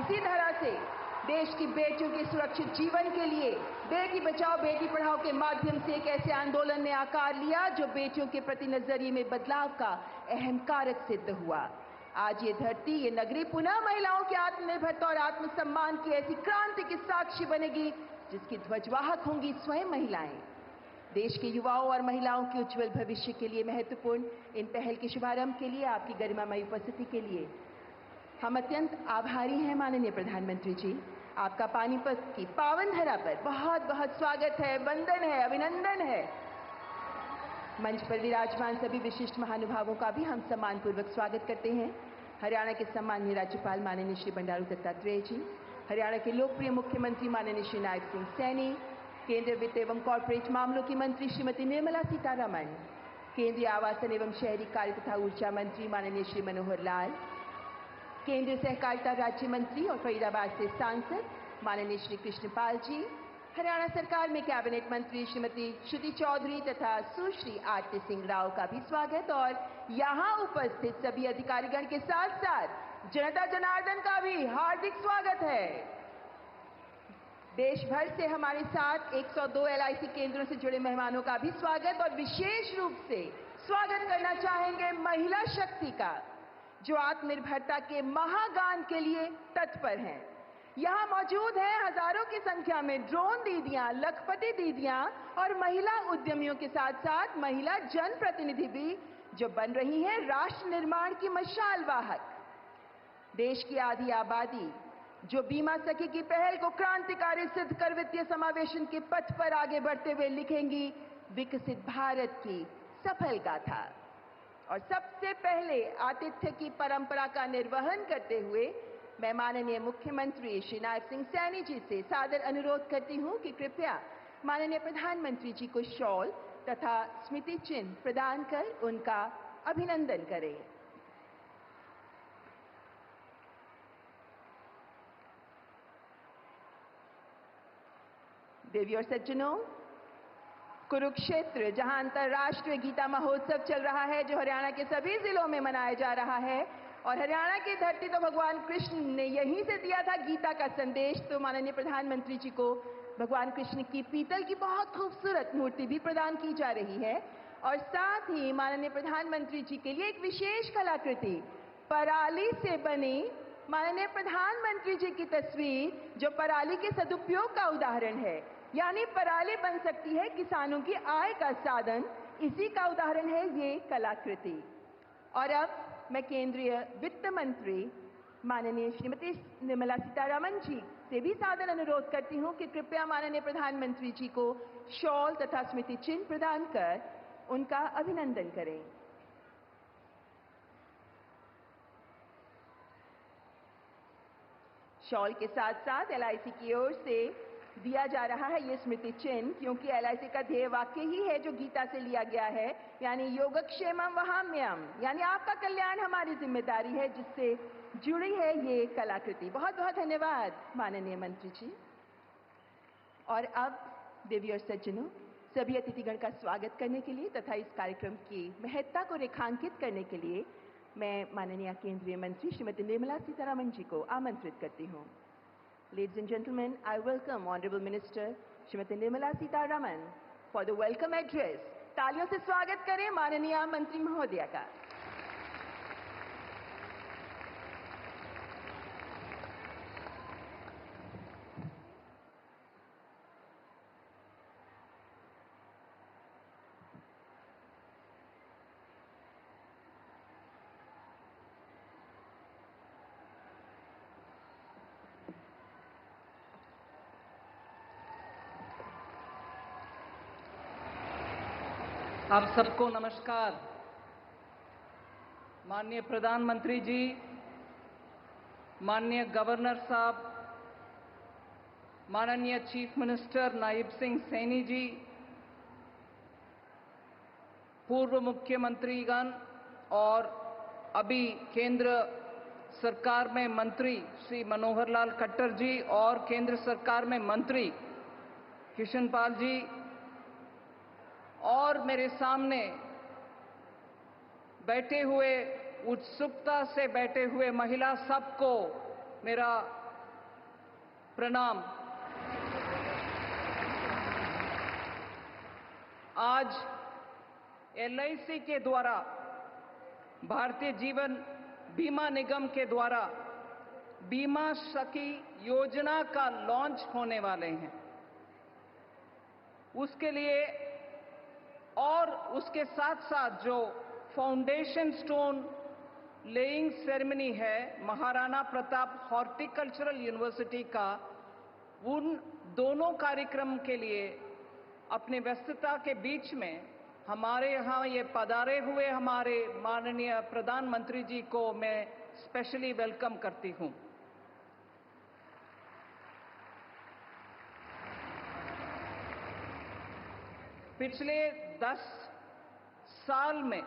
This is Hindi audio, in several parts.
इसी तरह से देश की बेटियों के सुरक्षित जीवन के लिए बेटी बचाओ बेटी पढ़ाओ के माध्यम से एक ऐसे आंदोलन ने आकार लिया जो बेटियों के प्रति नजरिए में बदलाव का अहम कारक सिद्ध हुआ। आज ये धरती, ये नगरी पुनः महिलाओं की आत्मनिर्भरता और आत्मसम्मान की ऐसी क्रांति की साक्षी बनेगी जिसकी ध्वजवाहक होंगी स्वयं महिलाएं। देश के युवाओं और महिलाओं के उज्जवल भविष्य के लिए महत्वपूर्ण इन पहल के शुभारंभ के लिए आपकी गरिमामयी उपस्थिति के लिए हम अत्यंत आभारी हैं माननीय प्रधानमंत्री जी। आपका पानीपत की पावन धरा पर बहुत बहुत स्वागत है, वंदन है, अभिनंदन है। मंच पर विराजमान सभी विशिष्ट महानुभावों का भी हम सम्मानपूर्वक स्वागत करते हैं। हरियाणा के सम्माननीय राज्यपाल माननीय श्री बंडारू दत्तात्रेय जी, हरियाणा के लोकप्रिय मुख्यमंत्री माननीय श्री नायब सिंह सैनी, केंद्रीय वित्त एवं कॉर्पोरेट मामलों की मंत्री श्रीमती निर्मला सीतारमण, केंद्रीय आवासन एवं शहरी कार्य तथा ऊर्जा मंत्री माननीय श्री मनोहर लाल, केंद्रीय सहकारिता राज्य मंत्री और फरीदाबाद से सांसद माननीय श्री कृष्णपाल जी, हरियाणा सरकार में कैबिनेट मंत्री श्रीमती श्रुति चौधरी तथा सुश्री आरती सिंह राव का भी स्वागत और यहां उपस्थित सभी अधिकारीगण के साथ साथ जनता जनार्दन का भी हार्दिक स्वागत है। देश भर से हमारे साथ 102 LIC केंद्रों से जुड़े मेहमानों का भी स्वागत और विशेष रूप से स्वागत करना चाहेंगे महिला शक्ति का, जो आत्मनिर्भरता के महागान के लिए तत्पर हैं। यहां मौजूद हैं हजारों की संख्या में ड्रोन दीदियां, लखपति दीदियां और महिला उद्यमियों के साथ साथ महिला जनप्रतिनिधि भी, जो बन रही हैं राष्ट्र निर्माण की मशाल वाहक। देश की आधी आबादी जो बीमा सखी की पहल को क्रांतिकारी सिद्ध कर वित्तीय समावेशन के पथ पर आगे बढ़ते हुए लिखेंगी विकसित भारत की सफल गाथा। और सबसे पहले आतिथ्य की परंपरा का निर्वहन करते हुए मैं माननीय मुख्यमंत्री श्री नायब सिंह सैनी जी से सादर अनुरोध करती हूं कि कृपया माननीय प्रधानमंत्री जी को शॉल तथा स्मृति चिन्ह प्रदान कर उनका अभिनंदन करें। देवी और सज्जनों, कुरुक्षेत्र जहां अंतर्राष्ट्रीय गीता महोत्सव चल रहा है, जो हरियाणा के सभी जिलों में मनाया जा रहा है, और हरियाणा की धरती तो भगवान कृष्ण ने यहीं से दिया था गीता का संदेश, तो माननीय प्रधानमंत्री जी को भगवान कृष्ण की पीतल की बहुत खूबसूरत मूर्ति भी प्रदान की जा रही है। और साथ ही माननीय प्रधानमंत्री जी के लिए एक विशेष कलाकृति पराली से बनी माननीय प्रधानमंत्री जी की तस्वीर, जो पराली के सदुपयोग का उदाहरण है, यानी पराली बन सकती है किसानों की आय का साधन, इसी का उदाहरण है ये कलाकृति। और अब मैं केंद्रीय वित्त मंत्री माननीय श्रीमती निर्मला सीतारमण जी से भी सादर अनुरोध करती हूं कि कृपया माननीय प्रधानमंत्री जी को शॉल तथा स्मृति चिन्ह प्रदान कर उनका अभिनंदन करें। शॉल के साथ साथ LIC की ओर से दिया जा रहा है ये स्मृति चिन्ह, क्योंकि LIC का ध्येय वाक्य ही है जो गीता से लिया गया है, यानी योगक्षेमम वहाम्यहम्, यानी आपका कल्याण हमारी जिम्मेदारी है, जिससे जुड़ी है ये कलाकृति। बहुत बहुत धन्यवाद माननीय मंत्री जी। और अब देवी और सज्जनों, सभी अतिथिगण का स्वागत करने के लिए तथा इस कार्यक्रम की महत्ता को रेखांकित करने के लिए मैं माननीय केंद्रीय मंत्री श्रीमती निर्मला सीतारमण जी को आमंत्रित करती हूँ। Ladies and gentlemen, I welcome Honorable Minister Srimati Nirmala Sitharaman for the welcome address. तालियों से स्वागत करें माननीय मंत्री महोदया का। आप सबको नमस्कार। माननीय प्रधानमंत्री जी, माननीय गवर्नर साहब, माननीय चीफ मिनिस्टर नायब सिंह सैनी जी, पूर्व मुख्यमंत्रीगण और अभी केंद्र सरकार में मंत्री श्री मनोहर लाल खट्टर जी और केंद्र सरकार में मंत्री कृष्णपाल जी, और मेरे सामने बैठे हुए उत्सुकता से बैठे हुए महिला सबको मेरा प्रणाम। आज LIC के द्वारा, भारतीय जीवन बीमा निगम के द्वारा बीमा सखी योजना का लॉन्च होने वाले हैं। उसके लिए और उसके साथ साथ जो फाउंडेशन स्टोन लेइंग सेरेमनी है महाराणा प्रताप हॉर्टिकल्चरल यूनिवर्सिटी का, उन दोनों कार्यक्रम के लिए अपनी व्यस्तता के बीच में हमारे यहाँ ये पधारे हुए हमारे माननीय प्रधानमंत्री जी को मैं स्पेशली वेलकम करती हूँ। पिछले 10 साल में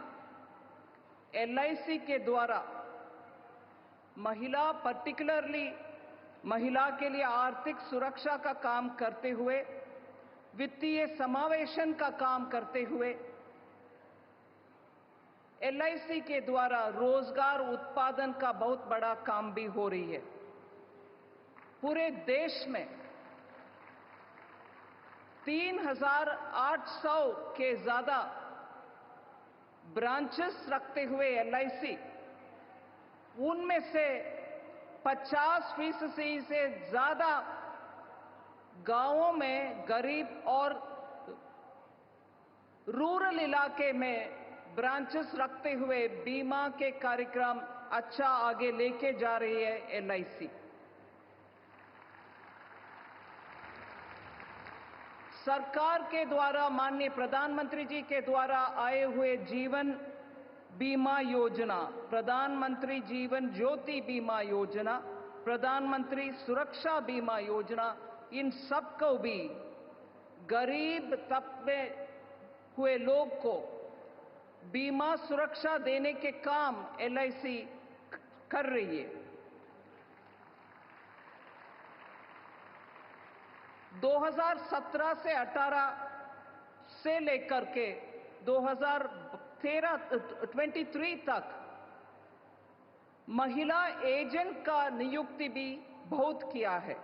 LIC के द्वारा महिला, पर्टिकुलरली महिला के लिए आर्थिक सुरक्षा का काम करते हुए, वित्तीय समावेशन का काम करते हुए, LIC के द्वारा रोजगार उत्पादन का बहुत बड़ा काम भी हो रही है। पूरे देश में 3,800 के ज्यादा ब्रांचेस रखते हुए LIC, उनमें से 50% से ज्यादा गांवों में, गरीब और रूरल इलाके में ब्रांचेस रखते हुए बीमा के कार्यक्रम अच्छा आगे लेके जा रही है LIC। सरकार के द्वारा, माननीय प्रधानमंत्री जी के द्वारा आए हुए जीवन बीमा योजना, प्रधानमंत्री जीवन ज्योति बीमा योजना, प्रधानमंत्री सुरक्षा बीमा योजना, इन सबको भी गरीब तबके हुए लोग को बीमा सुरक्षा देने के काम LIC कर रही है। 2017 से 18 से लेकर के 2023 तक महिला एजेंट का नियुक्ति भी बहुत किया है।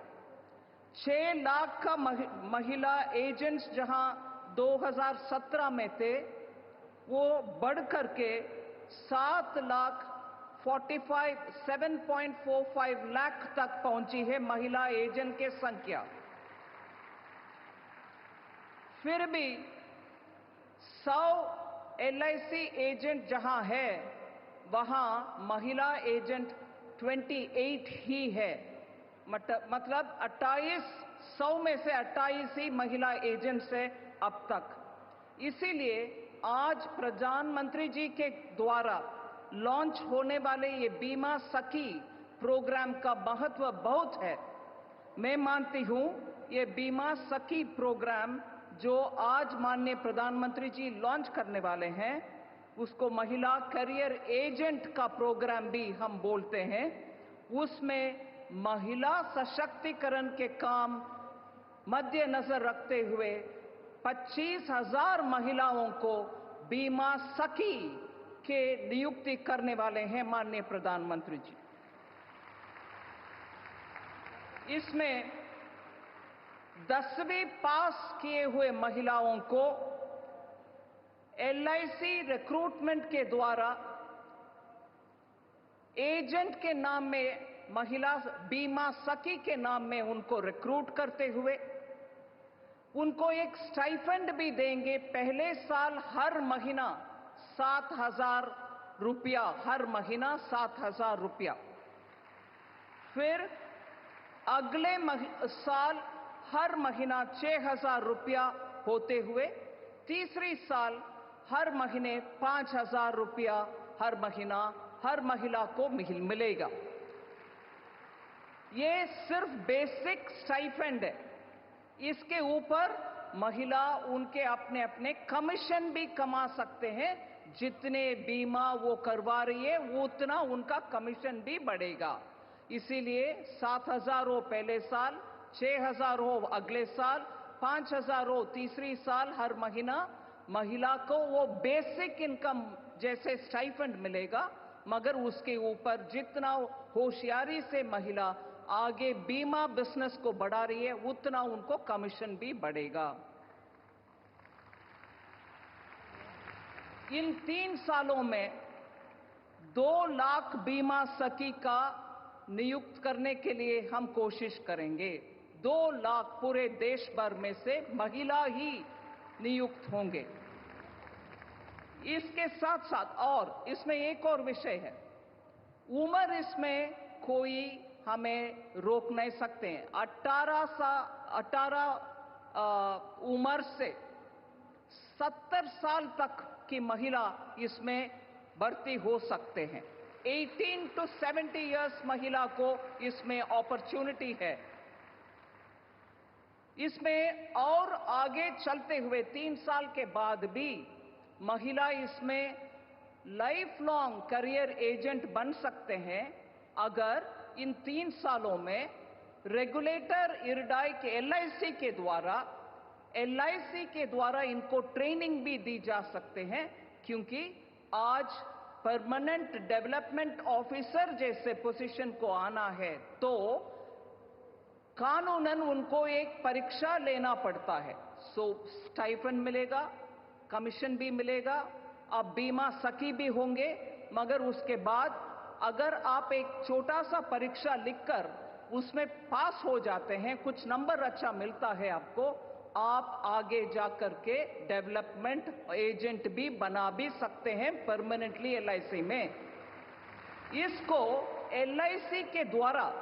6 लाख का महिला एजेंट्स जहां 2017 में थे, वो बढ़कर के 7.45 लाख तक पहुंची है महिला एजेंट की संख्या। फिर भी 100 LIC एजेंट जहां है, वहां महिला एजेंट 28 ही है। मतलब 100 में से 28 ही महिला एजेंट्स है अब तक। इसीलिए आज प्रधानमंत्री जी के द्वारा लॉन्च होने वाले ये बीमा सखी प्रोग्राम का महत्व बहुत है। मैं मानती हूं ये बीमा सखी प्रोग्राम जो आज माननीय प्रधानमंत्री जी लॉन्च करने वाले हैं, उसको महिला करियर एजेंट का प्रोग्राम भी हम बोलते हैं। उसमें महिला सशक्तिकरण के काम मद्देनजर रखते हुए 25,000 महिलाओं को बीमा सखी के नियुक्ति करने वाले हैं माननीय प्रधानमंत्री जी। इसमें 10वीं पास किए हुए महिलाओं को LIC रिक्रूटमेंट के द्वारा एजेंट के नाम में, महिला बीमा सखी के नाम में उनको रिक्रूट करते हुए उनको एक स्टाइपेंड भी देंगे। पहले साल हर महीना 7,000 रुपया, हर महीना 7,000 रुपया। फिर अगले साल हर महीना 6,000 रुपया होते हुए, तीसरी साल हर महीने 5,000 रुपया हर महीना हर महिला को मिलेगा। ये सिर्फ बेसिक स्टाइपेंड है। इसके ऊपर महिला उनके अपने अपने कमीशन भी कमा सकते हैं। जितने बीमा वो करवा रही है उतना उनका कमीशन भी बढ़ेगा। इसीलिए 7,000 हो पहले साल, 6,000 हो अगले साल, 5,000 हो तीसरी साल हर महीना। महिला को वो बेसिक इनकम जैसे स्टाइपेंड मिलेगा, मगर उसके ऊपर जितना होशियारी से महिला आगे बीमा बिजनेस को बढ़ा रही है, उतना उनको कमीशन भी बढ़ेगा। इन 3 सालों में 2 लाख बीमा सखी का नियुक्त करने के लिए हम कोशिश करेंगे। 2 लाख पूरे देश भर में से महिला ही नियुक्त होंगे। इसके साथ साथ और इसमें एक और विषय है, उम्र इसमें कोई हमें रोक नहीं सकते हैं। 18 उम्र से 70 साल तक की महिला इसमें भर्ती हो सकते हैं। 18 to 70 इयर्स महिला को इसमें अपॉर्चुनिटी है। इसमें और आगे चलते हुए 3 साल के बाद भी महिला इसमें लाइफ लॉन्ग करियर एजेंट बन सकते हैं, अगर इन 3 सालों में रेगुलेटर इरडाई के LIC के द्वारा इनको ट्रेनिंग भी दी जा सकते हैं, क्योंकि आज परमानेंट डेवलपमेंट ऑफिसर जैसे पोजीशन को आना है तो कानूनन उनको एक परीक्षा लेना पड़ता है। सो स्टाइफन मिलेगा, कमीशन भी मिलेगा, आप बीमा सखी भी होंगे, मगर उसके बाद अगर आप एक छोटा सा परीक्षा लिखकर उसमें पास हो जाते हैं, कुछ नंबर अच्छा मिलता है आपको, आप आगे जाकर के डेवलपमेंट एजेंट भी बना भी सकते हैं परमानेंटली LIC में। इसको LIC के द्वारा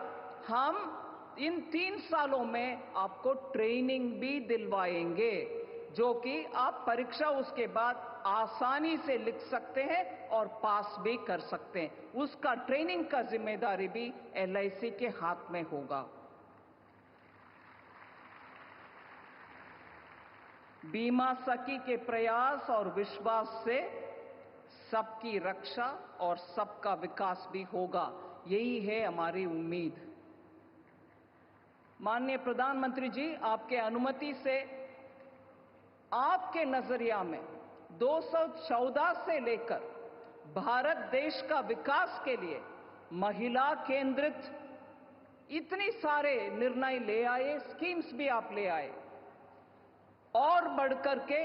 हम इन 3 सालों में आपको ट्रेनिंग भी दिलवाएंगे, जो कि आप परीक्षा उसके बाद आसानी से लिख सकते हैं और पास भी कर सकते हैं। उसका ट्रेनिंग का जिम्मेदारी भी LIC के हाथ में होगा। बीमा सखी के प्रयास और विश्वास से सबकी रक्षा और सबका विकास भी होगा, यही है हमारी उम्मीद। माननीय प्रधानमंत्री जी, आपके अनुमति से आपके नजरिया में 214 से लेकर भारत देश का विकास के लिए महिला केंद्रित इतनी सारे निर्णय ले आए, स्कीम्स भी आप ले आए, और बढ़कर के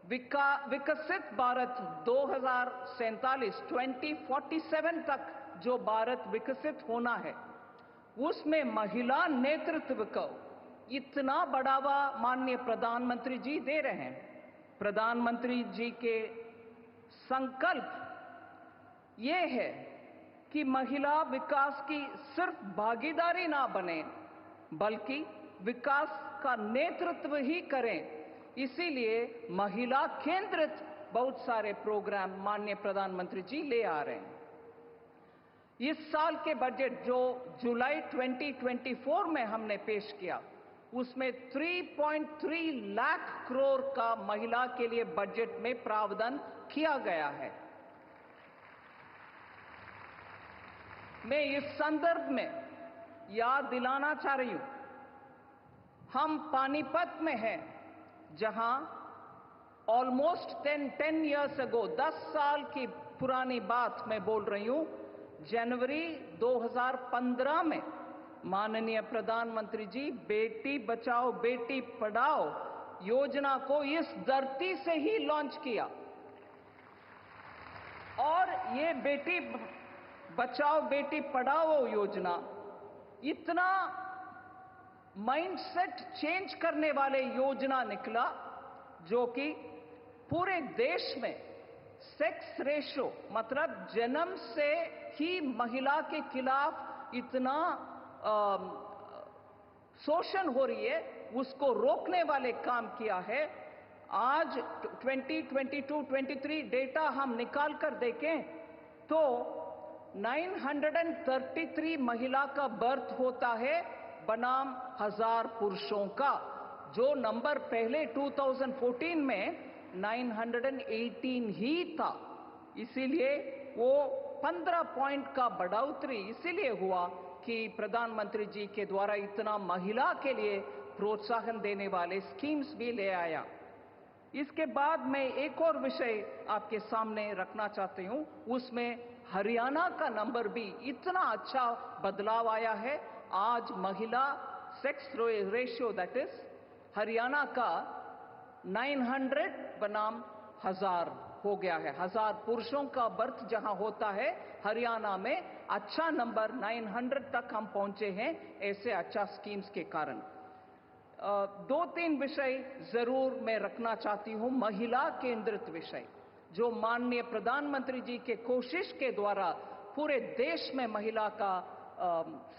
विकसित भारत 2047 तक जो भारत विकसित होना है, उसमें महिला नेतृत्व को इतना बढ़ावा माननीय प्रधानमंत्री जी दे रहे हैं। प्रधानमंत्री जी के संकल्प ये है कि महिला विकास की सिर्फ भागीदारी ना बने, बल्कि विकास का नेतृत्व ही करें। इसीलिए महिला केंद्रित बहुत सारे प्रोग्राम माननीय प्रधानमंत्री जी ले आ रहे हैं। इस साल के बजट जो जुलाई 2024 में हमने पेश किया, उसमें 3.3 लाख करोड़ का महिला के लिए बजट में प्रावधान किया गया है। मैं इस संदर्भ में याद दिलाना चाह रही हूं, हम पानीपत में हैं, जहां ऑलमोस्ट 10 इयर्स अगो, 10 साल की पुरानी बात मैं बोल रही हूं, जनवरी 2015 में माननीय प्रधानमंत्री जी बेटी बचाओ बेटी पढ़ाओ योजना को इस धरती से ही लॉन्च किया। और ये बेटी बचाओ बेटी पढ़ाओ योजना इतना माइंडसेट चेंज करने वाले योजना निकला, जो कि पूरे देश में सेक्स रेशो, मतलब जन्म से ही महिला के खिलाफ इतना शोषण हो रही है, उसको रोकने वाले काम किया है। आज 2022-23 डेटा हम निकाल कर देखें तो 933 महिला का बर्थ होता है बनाम 1000 पुरुषों का, जो नंबर पहले 2014 में 918 ही था। इसीलिए वो 15 पॉइंट का बढ़ोतरी इसीलिए हुआ कि प्रधानमंत्री जी के द्वारा इतना महिला के लिए प्रोत्साहन देने वाले स्कीम्स भी ले आया। इसके बाद मैं एक और विषय आपके सामने रखना चाहती हूं, उसमें हरियाणा का नंबर भी इतना अच्छा बदलाव आया है। आज महिला sex ratio that is Haryana का 900 बनाम 1000 हो गया है। 1000 पुरुषों का बर्थ जहां होता है, हरियाणा में अच्छा नंबर 900 तक हम पहुंचे हैं, ऐसे अच्छा स्कीम्स के कारण। 2-3 विषय जरूर मैं रखना चाहती हूं। महिला केंद्रित विषय, जो माननीय प्रधानमंत्री जी के कोशिश के द्वारा पूरे देश में महिला का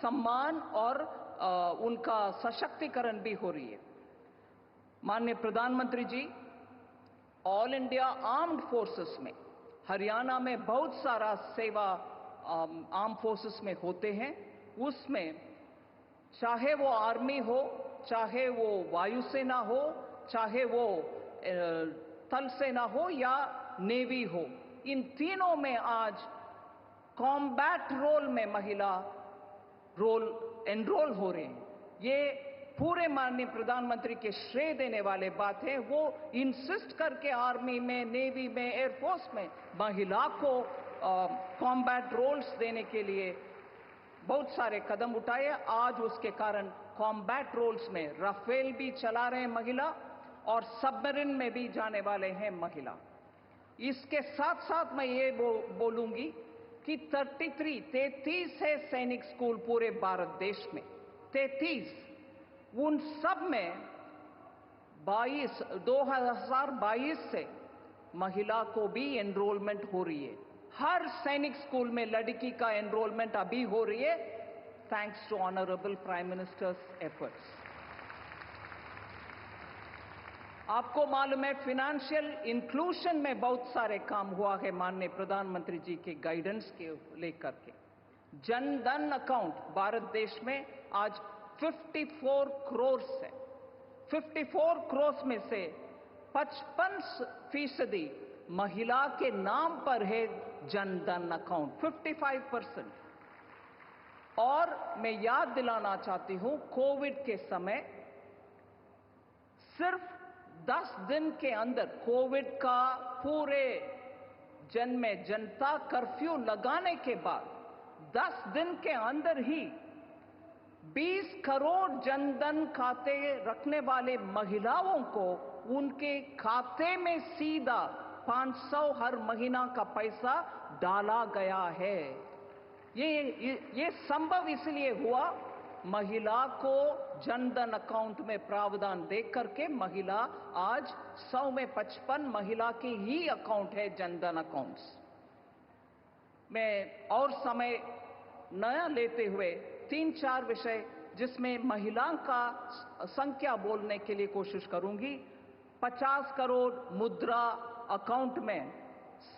सम्मान और उनका सशक्तिकरण भी हो रही है। माननीय प्रधानमंत्री जी ऑल इंडिया आर्म्ड फोर्सेस में, हरियाणा में बहुत सारा सेवा आर्म फोर्सेस में होते हैं। उसमें चाहे वो आर्मी हो, चाहे वो वायुसेना हो, चाहे वो थल सेना हो या नेवी हो, इन तीनों में आज कॉम्बैट रोल में महिला एनरोल हो रहे हैं। ये पूरे माननीय प्रधानमंत्री के श्रेय देने वाले बात है। वो इंसिस्ट करके आर्मी में, नेवी में, एयरफोर्स में महिला को कॉम्बैट रोल्स देने के लिए बहुत सारे कदम उठाए। आज उसके कारण कॉम्बैट रोल्स में राफेल भी चला रहे हैं महिला, और सबमरीन में भी जाने वाले हैं महिला। इसके साथ साथ मैं ये बोलूंगी कि 33 है सैनिक स्कूल पूरे भारत देश में, 33, उन सब में 2022 से महिला को भी एनरोलमेंट हो रही है। हर सैनिक स्कूल में लड़की का एनरोलमेंट अभी हो रही है, thanks to honourable prime minister's efforts. आपको मालूम है, फाइनेंशियल इंक्लूजन में बहुत सारे काम हुआ है माननीय प्रधानमंत्री जी के गाइडेंस के लेकर के। जन धन अकाउंट भारत देश में आज 54 करोड़ है। 54 करोड़ में से 55% महिला के नाम पर है जन धन अकाउंट, 55%। और मैं याद दिलाना चाहती हूं, कोविड के समय सिर्फ 10 दिन के अंदर कोविड का पूरे जनता कर्फ्यू लगाने के बाद 10 दिन के अंदर ही 20 करोड़ जनधन खाते रखने वाले महिलाओं को उनके खाते में सीधा 500 हर महीना का पैसा डाला गया है। ये संभव इसलिए हुआ, महिला को जनधन अकाउंट में प्रावधान दे करके महिला आज 100 में 55 महिला के ही अकाउंट है जनधन अकाउंट्स में। और समय नया लेते हुए 3-4 विषय जिसमें महिला का संख्या बोलने के लिए कोशिश करूंगी। 50 करोड़ मुद्रा अकाउंट में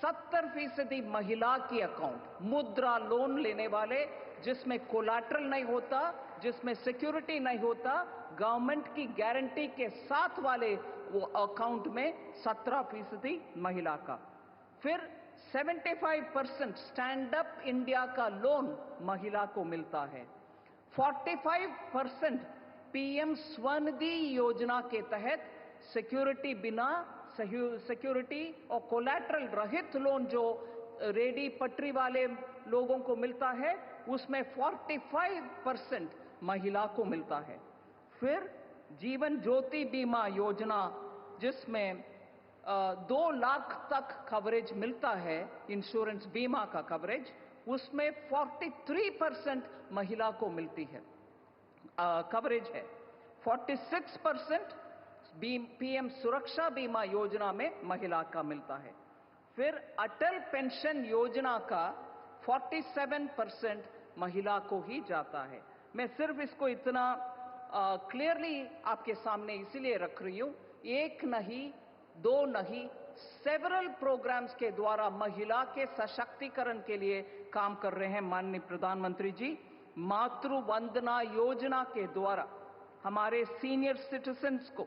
70% महिला की अकाउंट, मुद्रा लोन लेने वाले, जिसमें कोलैटरल नहीं होता, जिसमें सिक्योरिटी नहीं होता, गवर्नमेंट की गारंटी के साथ वाले वो अकाउंट में 17% महिला का। फिर 75% स्टैंड अप इंडिया का लोन महिला को मिलता है। 45% पीएम स्वनिधि योजना के तहत सिक्योरिटी और कोलैटरल रहित लोन जो रेडी पटरी वाले लोगों को मिलता है, उसमें 45% महिला को मिलता है। फिर जीवन ज्योति बीमा योजना, जिसमें 2 लाख तक कवरेज मिलता है, इंश्योरेंस बीमा का कवरेज, उसमें 43% महिला को मिलती है, कवरेज है। 46% पीएम सुरक्षा बीमा योजना में महिला का मिलता है। फिर अटल पेंशन योजना का 47% महिला को ही जाता है। मैं सिर्फ इसको इतना क्लियरली आपके सामने इसीलिए रख रही हूं, एक नहीं, 2 नहीं, सेवरल प्रोग्राम्स के द्वारा महिला के सशक्तिकरण के लिए काम कर रहे हैं माननीय प्रधानमंत्री जी। मातृ वंदना योजना के द्वारा हमारे सीनियर सिटीजन्स को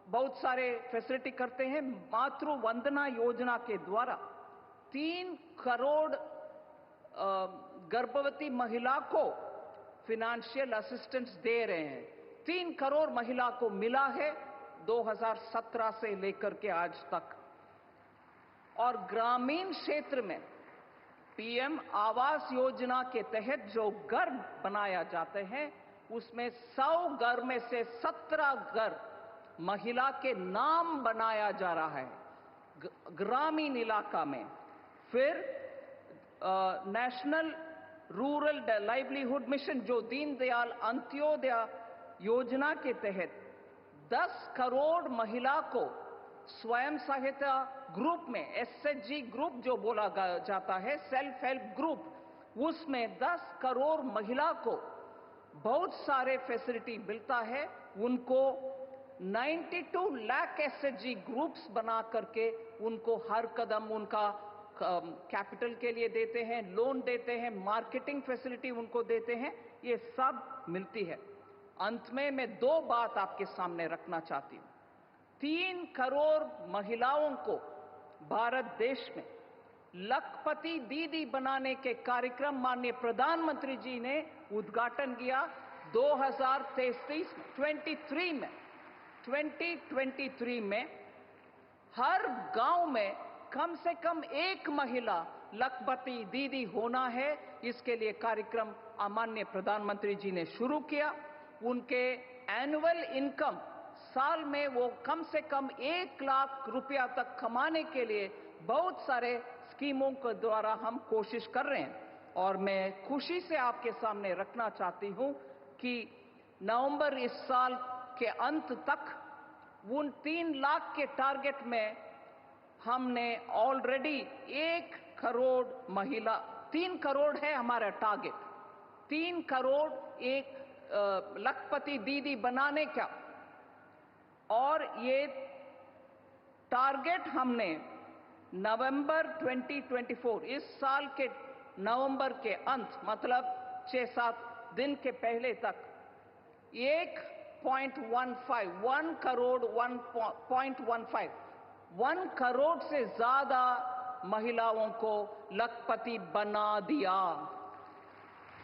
बहुत सारे फैसिलिटी करते हैं। मातृ वंदना योजना के द्वारा 3 करोड़ गर्भवती महिला को फाइनेंशियल असिस्टेंस दे रहे हैं। 3 करोड़ महिला को मिला है 2017 से लेकर के आज तक। और ग्रामीण क्षेत्र में पीएम आवास योजना के तहत जो घर बनाया जाते हैं उसमें 100 घर में से 17 घर महिला के नाम बनाया जा रहा है ग्रामीण इलाका में। फिर नेशनल रूरल लाइवलीहुड मिशन जो दीनदयाल अंत्योदय योजना के तहत 10 करोड़ महिला को स्वयं सहायता ग्रुप में एसएचजी ग्रुप जो बोला जाता है सेल्फ हेल्प ग्रुप, उसमें 10 करोड़ महिला को बहुत सारे फैसिलिटी मिलता है। उनको 92 लाख एसएचजी ग्रुप्स बना करके उनको हर कदम उनका कैपिटल के लिए देते हैं, लोन देते हैं, मार्केटिंग फैसिलिटी उनको देते हैं, ये सब मिलती है। अंत में मैं 2 बात आपके सामने रखना चाहती हूं। 3 करोड़ महिलाओं को भारत देश में लखपति दीदी बनाने के कार्यक्रम माननीय प्रधानमंत्री जी ने उद्घाटन किया 2023 में हर गांव में कम से कम एक महिला लखपति दीदी होना है। इसके लिए कार्यक्रम माननीय प्रधानमंत्री जी ने शुरू किया। उनके एनुअल इनकम साल में वो कम से कम 1 लाख रुपया तक कमाने के लिए बहुत सारे स्कीमों के द्वारा हम कोशिश कर रहे हैं। और मैं खुशी से आपके सामने रखना चाहती हूं कि नवंबर इस साल के अंत तक उन 3 लाख के टारगेट में हमने ऑलरेडी 1 करोड़ महिला, 3 करोड़ है हमारा टारगेट, 3 करोड़ एक लखपति दीदी बनाने का। और ये टारगेट हमने नवंबर 2024 इस साल के नवंबर के अंत मतलब 6-7 दिन के पहले तक 1 करोड़ से ज्यादा महिलाओं को लखपति बना दिया।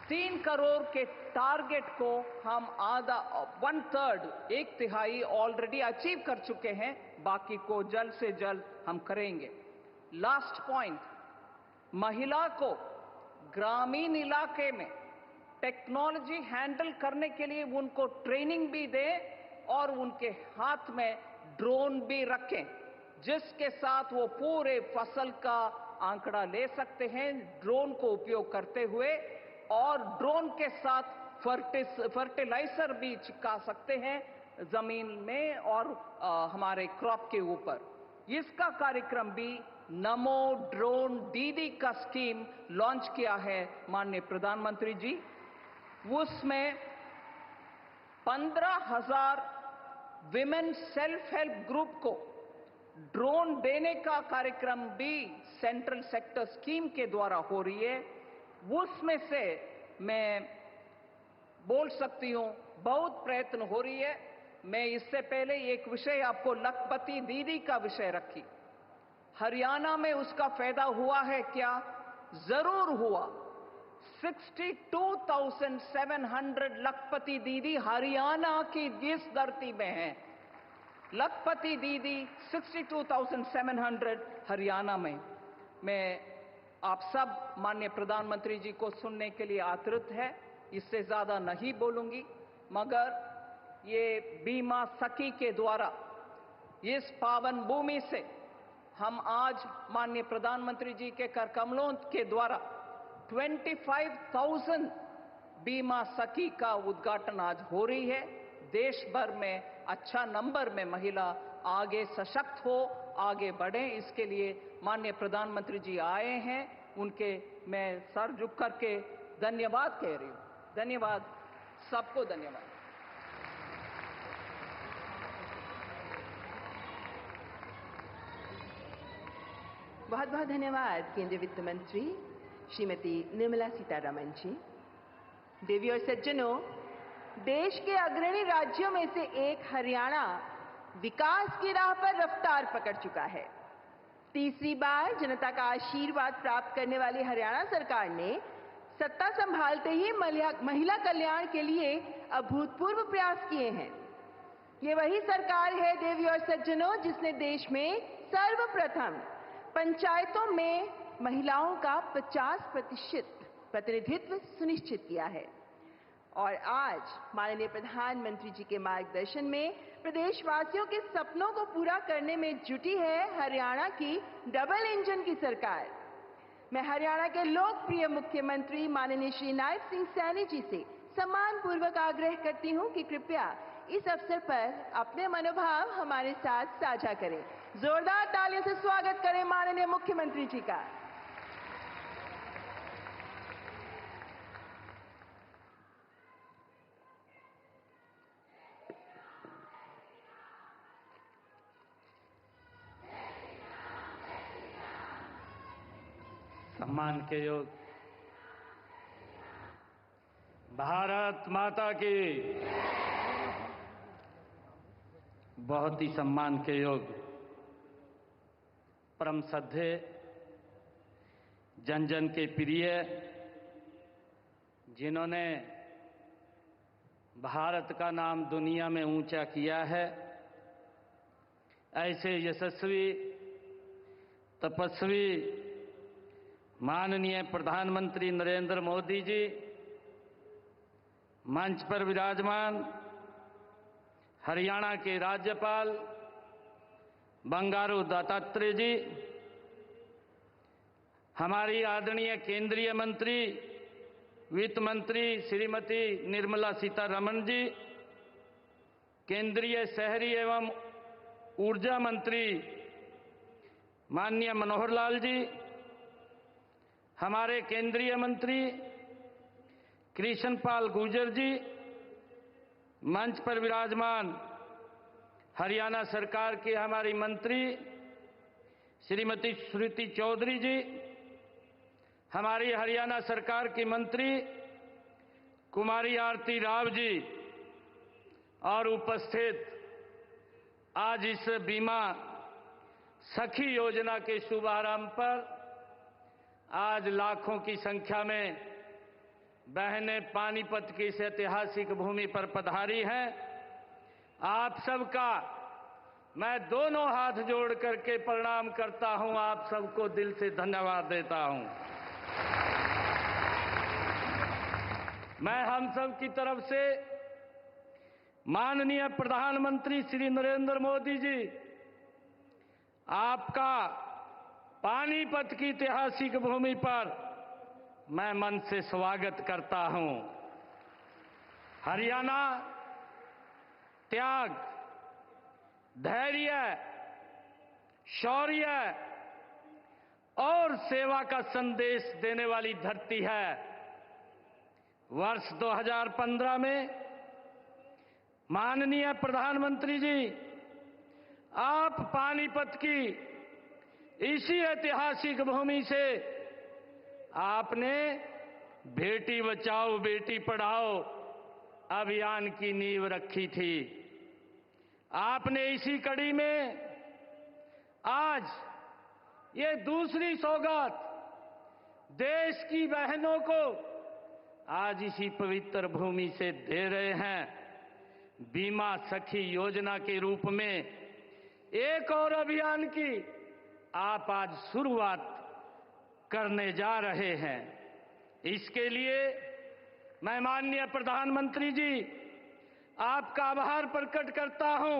3 करोड़ के टारगेट को हम आधा 1/3 1/3 ऑलरेडी अचीव कर चुके हैं, बाकी को जल्द से जल्द हम करेंगे। लास्ट पॉइंट, महिला को ग्रामीण इलाके में टेक्नोलॉजी हैंडल करने के लिए उनको ट्रेनिंग भी दें और उनके हाथ में ड्रोन भी रखें, जिसके साथ वो पूरे फसल का आंकड़ा ले सकते हैं ड्रोन को उपयोग करते हुए, और ड्रोन के साथ फर्टिलाइजर भी छिड़का सकते हैं जमीन में और हमारे क्रॉप के ऊपर। इसका कार्यक्रम भी नमो ड्रोन दीदी का स्कीम लॉन्च किया है माननीय प्रधानमंत्री जी। उसमें 15,000 विमेन सेल्फ हेल्प ग्रुप को ड्रोन देने का कार्यक्रम भी सेंट्रल सेक्टर स्कीम के द्वारा हो रही है। उसमें से मैं बोल सकती हूं बहुत प्रयत्न हो रही है। मैं इससे पहले एक विषय आपको लखपति दीदी का विषय रखी, हरियाणा में उसका फायदा हुआ है क्या? जरूर हुआ। 62,700 लखपति दीदी हरियाणा की इस धरती में हैं। लखपति दीदी 62,700 हरियाणा में। मैं आप सब माननीय प्रधानमंत्री जी को सुनने के लिए आतुर है, इससे ज्यादा नहीं बोलूंगी, मगर ये बीमा सखी के द्वारा इस पावन भूमि से हम आज माननीय प्रधानमंत्री जी के कर कमलों के द्वारा 25,000 बीमा सखी का उद्घाटन आज हो रही है। देश भर में अच्छा नंबर में महिला आगे सशक्त हो, आगे बढ़े, इसके लिए माननीय प्रधानमंत्री जी आए हैं। उनके मैं सर झुक करके धन्यवाद कह रही हूं। धन्यवाद, सबको धन्यवाद। बहुत बहुत धन्यवाद केंद्रीय वित्त मंत्री श्रीमती निर्मला सीतारमण जी। देवी और सज्जनों, देश के अग्रणी राज्यों में से एक हरियाणा विकास की राह पर रफ्तार पकड़ चुका है। तीसरी बार जनता का आशीर्वाद प्राप्त करने वाली हरियाणा सरकार ने सत्ता संभालते ही महिला कल्याण के लिए अभूतपूर्व प्रयास किए हैं। ये वही सरकार है देवी और सज्जनों, जिसने देश में सर्वप्रथम पंचायतों में महिलाओं का 50% प्रतिनिधित्व सुनिश्चित किया है। और आज माननीय प्रधानमंत्री जी के मार्गदर्शन में प्रदेशवासियों के सपनों को पूरा करने में जुटी है हरियाणा की डबल इंजन की सरकार। मैं हरियाणा के लोकप्रिय मुख्यमंत्री माननीय श्री नायब सिंह सैनी जी से सम्मानपूर्वक आग्रह करती हूं कि कृपया इस अवसर पर अपने मनोभाव हमारे साथ साझा करें। जोरदार तालियों से स्वागत करें माननीय मुख्यमंत्री जी का। सम्मान के योग भारत माता की बहुत ही सम्मान के योग परम श्रद्धेय जन जन के प्रिय जिन्होंने भारत का नाम दुनिया में ऊंचा किया है, ऐसे यशस्वी तपस्वी माननीय प्रधानमंत्री नरेंद्र मोदी जी, मंच पर विराजमान हरियाणा के राज्यपाल बंडारू दत्तात्रेय जी, हमारी आदरणीय केंद्रीय मंत्री वित्त मंत्री श्रीमती निर्मला सीतारमण जी, केंद्रीय शहरी एवं ऊर्जा मंत्री माननीय मनोहर लाल जी, हमारे केंद्रीय मंत्री कृष्णपाल गुर्जर जी, मंच पर विराजमान हरियाणा सरकार के हमारी मंत्री श्रीमती श्रुति चौधरी जी, हमारी हरियाणा सरकार की मंत्री कुमारी आरती राव जी, और उपस्थित आज इस बीमा सखी योजना के शुभारंभ पर आज लाखों की संख्या में बहनें पानीपत की इस ऐतिहासिक भूमि पर पधारी हैं। आप सबका मैं दोनों हाथ जोड़ करके प्रणाम करता हूं, आप सबको दिल से धन्यवाद देता हूं। मैं हम सब की तरफ से माननीय प्रधानमंत्री श्री नरेंद्र मोदी जी, आपका पानीपत की ऐतिहासिक भूमि पर मैं मन से स्वागत करता हूं। हरियाणा त्याग, धैर्य, शौर्य और सेवा का संदेश देने वाली धरती है। वर्ष 2015 में माननीय प्रधानमंत्री जी, आप पानीपत की इसी ऐतिहासिक भूमि से आपने बेटी बचाओ बेटी पढ़ाओ अभियान की नींव रखी थी। आपने इसी कड़ी में आज ये दूसरी सौगात देश की बहनों को आज इसी पवित्र भूमि से दे रहे हैं। बीमा सखी योजना के रूप में एक और अभियान की आप आज शुरुआत करने जा रहे हैं। इसके लिए मैं माननीय प्रधानमंत्री जी आपका आभार प्रकट करता हूं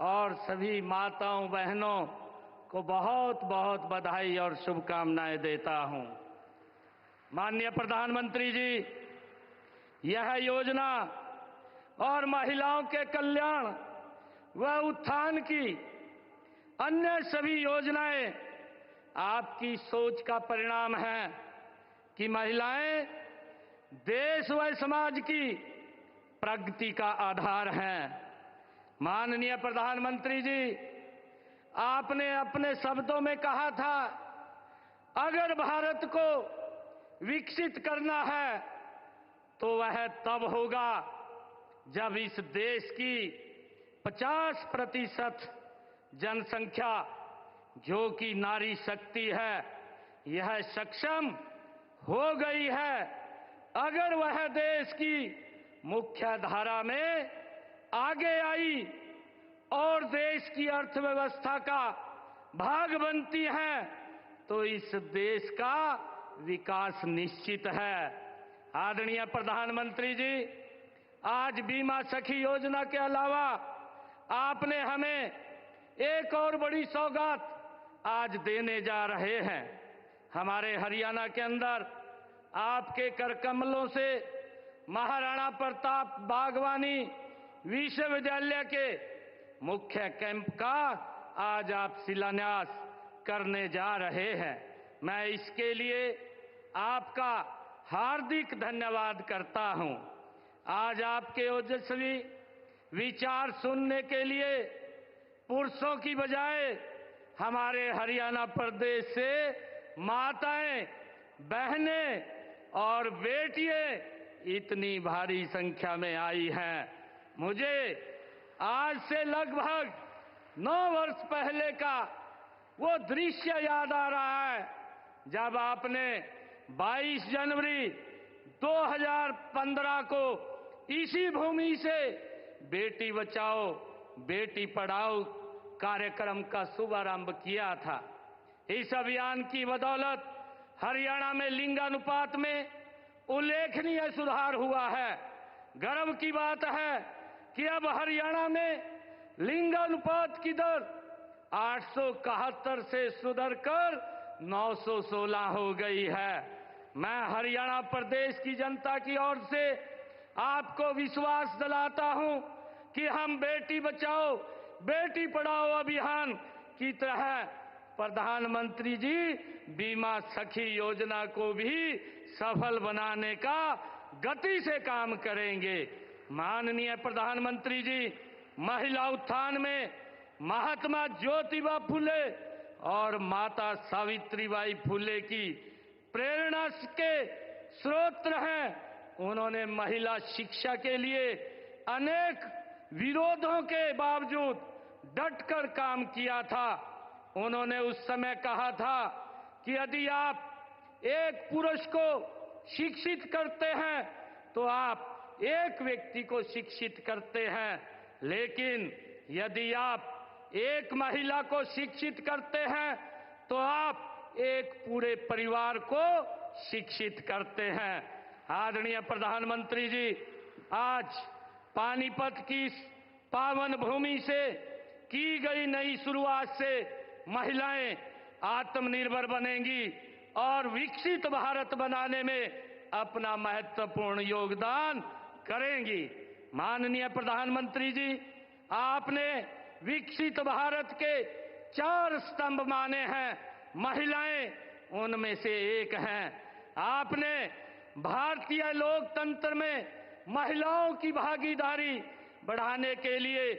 और सभी माताओं बहनों को बहुत बहुत बधाई और शुभकामनाएं देता हूं। माननीय प्रधानमंत्री जी, यह योजना और महिलाओं के कल्याण व उत्थान की अन्य सभी योजनाएं आपकी सोच का परिणाम है कि महिलाएं देश व समाज की प्रगति का आधार हैं। माननीय प्रधानमंत्री जी, आपने अपने शब्दों में कहा था, अगर भारत को विकसित करना है तो वह तब होगा जब इस देश की 50% जनसंख्या जो कि नारी शक्ति है, यह सक्षम हो गई है। अगर वह देश की मुख्य धारा में आगे आई और देश की अर्थव्यवस्था का भाग बनती है, तो इस देश का विकास निश्चित है। आदरणीय प्रधानमंत्री जी, आज बीमा सखी योजना के अलावा आपने हमें एक और बड़ी सौगात आज देने जा रहे हैं। हमारे हरियाणा के अंदर आपके कर कमलों से महाराणा प्रताप बागवानी विश्वविद्यालय के मुख्य कैंप का आज आप शिलान्यास करने जा रहे हैं। मैं इसके लिए आपका हार्दिक धन्यवाद करता हूं। आज आपके ओजस्वी विचार सुनने के लिए पुरुषों की बजाय हमारे हरियाणा प्रदेश से माताएं, बहनें और बेटियां इतनी भारी संख्या में आई हैं। मुझे आज से लगभग 9 वर्ष पहले का वो दृश्य याद आ रहा है जब आपने 22 जनवरी 2015 को इसी भूमि से बेटी बचाओ बेटी पढ़ाओ कार्यक्रम का शुभारंभ किया था। इस अभियान की बदौलत हरियाणा में लिंगानुपात में उल्लेखनीय सुधार हुआ है। गर्व की बात है कि अब हरियाणा में लिंगानुपात की दर 871 से सुधरकर 916 हो गई है। मैं हरियाणा प्रदेश की जनता की ओर से आपको विश्वास दिलाता हूं कि हम बेटी बचाओ बेटी पढ़ाओ अभियान की तरह प्रधानमंत्री जी बीमा सखी योजना को भी सफल बनाने का गति से काम करेंगे। माननीय प्रधानमंत्री जी, महिला उत्थान में महात्मा ज्योतिबा फुले और माता सावित्रीबाई फुले की प्रेरणा के स्रोत हैं। उन्होंने महिला शिक्षा के लिए अनेक विरोधों के बावजूद डटकर काम किया था। उन्होंने उस समय कहा था कि यदि आप एक पुरुष को शिक्षित करते हैं तो आप एक व्यक्ति को शिक्षित करते हैं, लेकिन यदि आप एक महिला को शिक्षित करते हैं तो आप एक पूरे परिवार को शिक्षित करते हैं। आदरणीय प्रधानमंत्री जी, आज पानीपत की इस पावन भूमि से की गई नई शुरुआत से महिलाएं आत्मनिर्भर बनेंगी और विकसित भारत बनाने में अपना महत्वपूर्ण योगदान करेंगी। माननीय प्रधानमंत्री जी, आपने विकसित भारत के 4 स्तंभ माने हैं, महिलाएं उनमें से एक हैं। आपने भारतीय लोकतंत्र में महिलाओं की भागीदारी बढ़ाने के लिए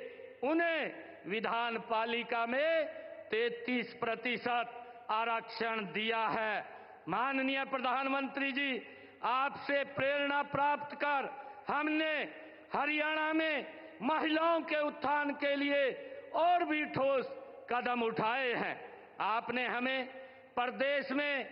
उन्हें विधान पालिका में 33% आरक्षण दिया है। माननीय प्रधानमंत्री जी, आपसे प्रेरणा प्राप्त कर हमने हरियाणा में महिलाओं के उत्थान के लिए और भी ठोस कदम उठाए हैं। आपने हमें प्रदेश में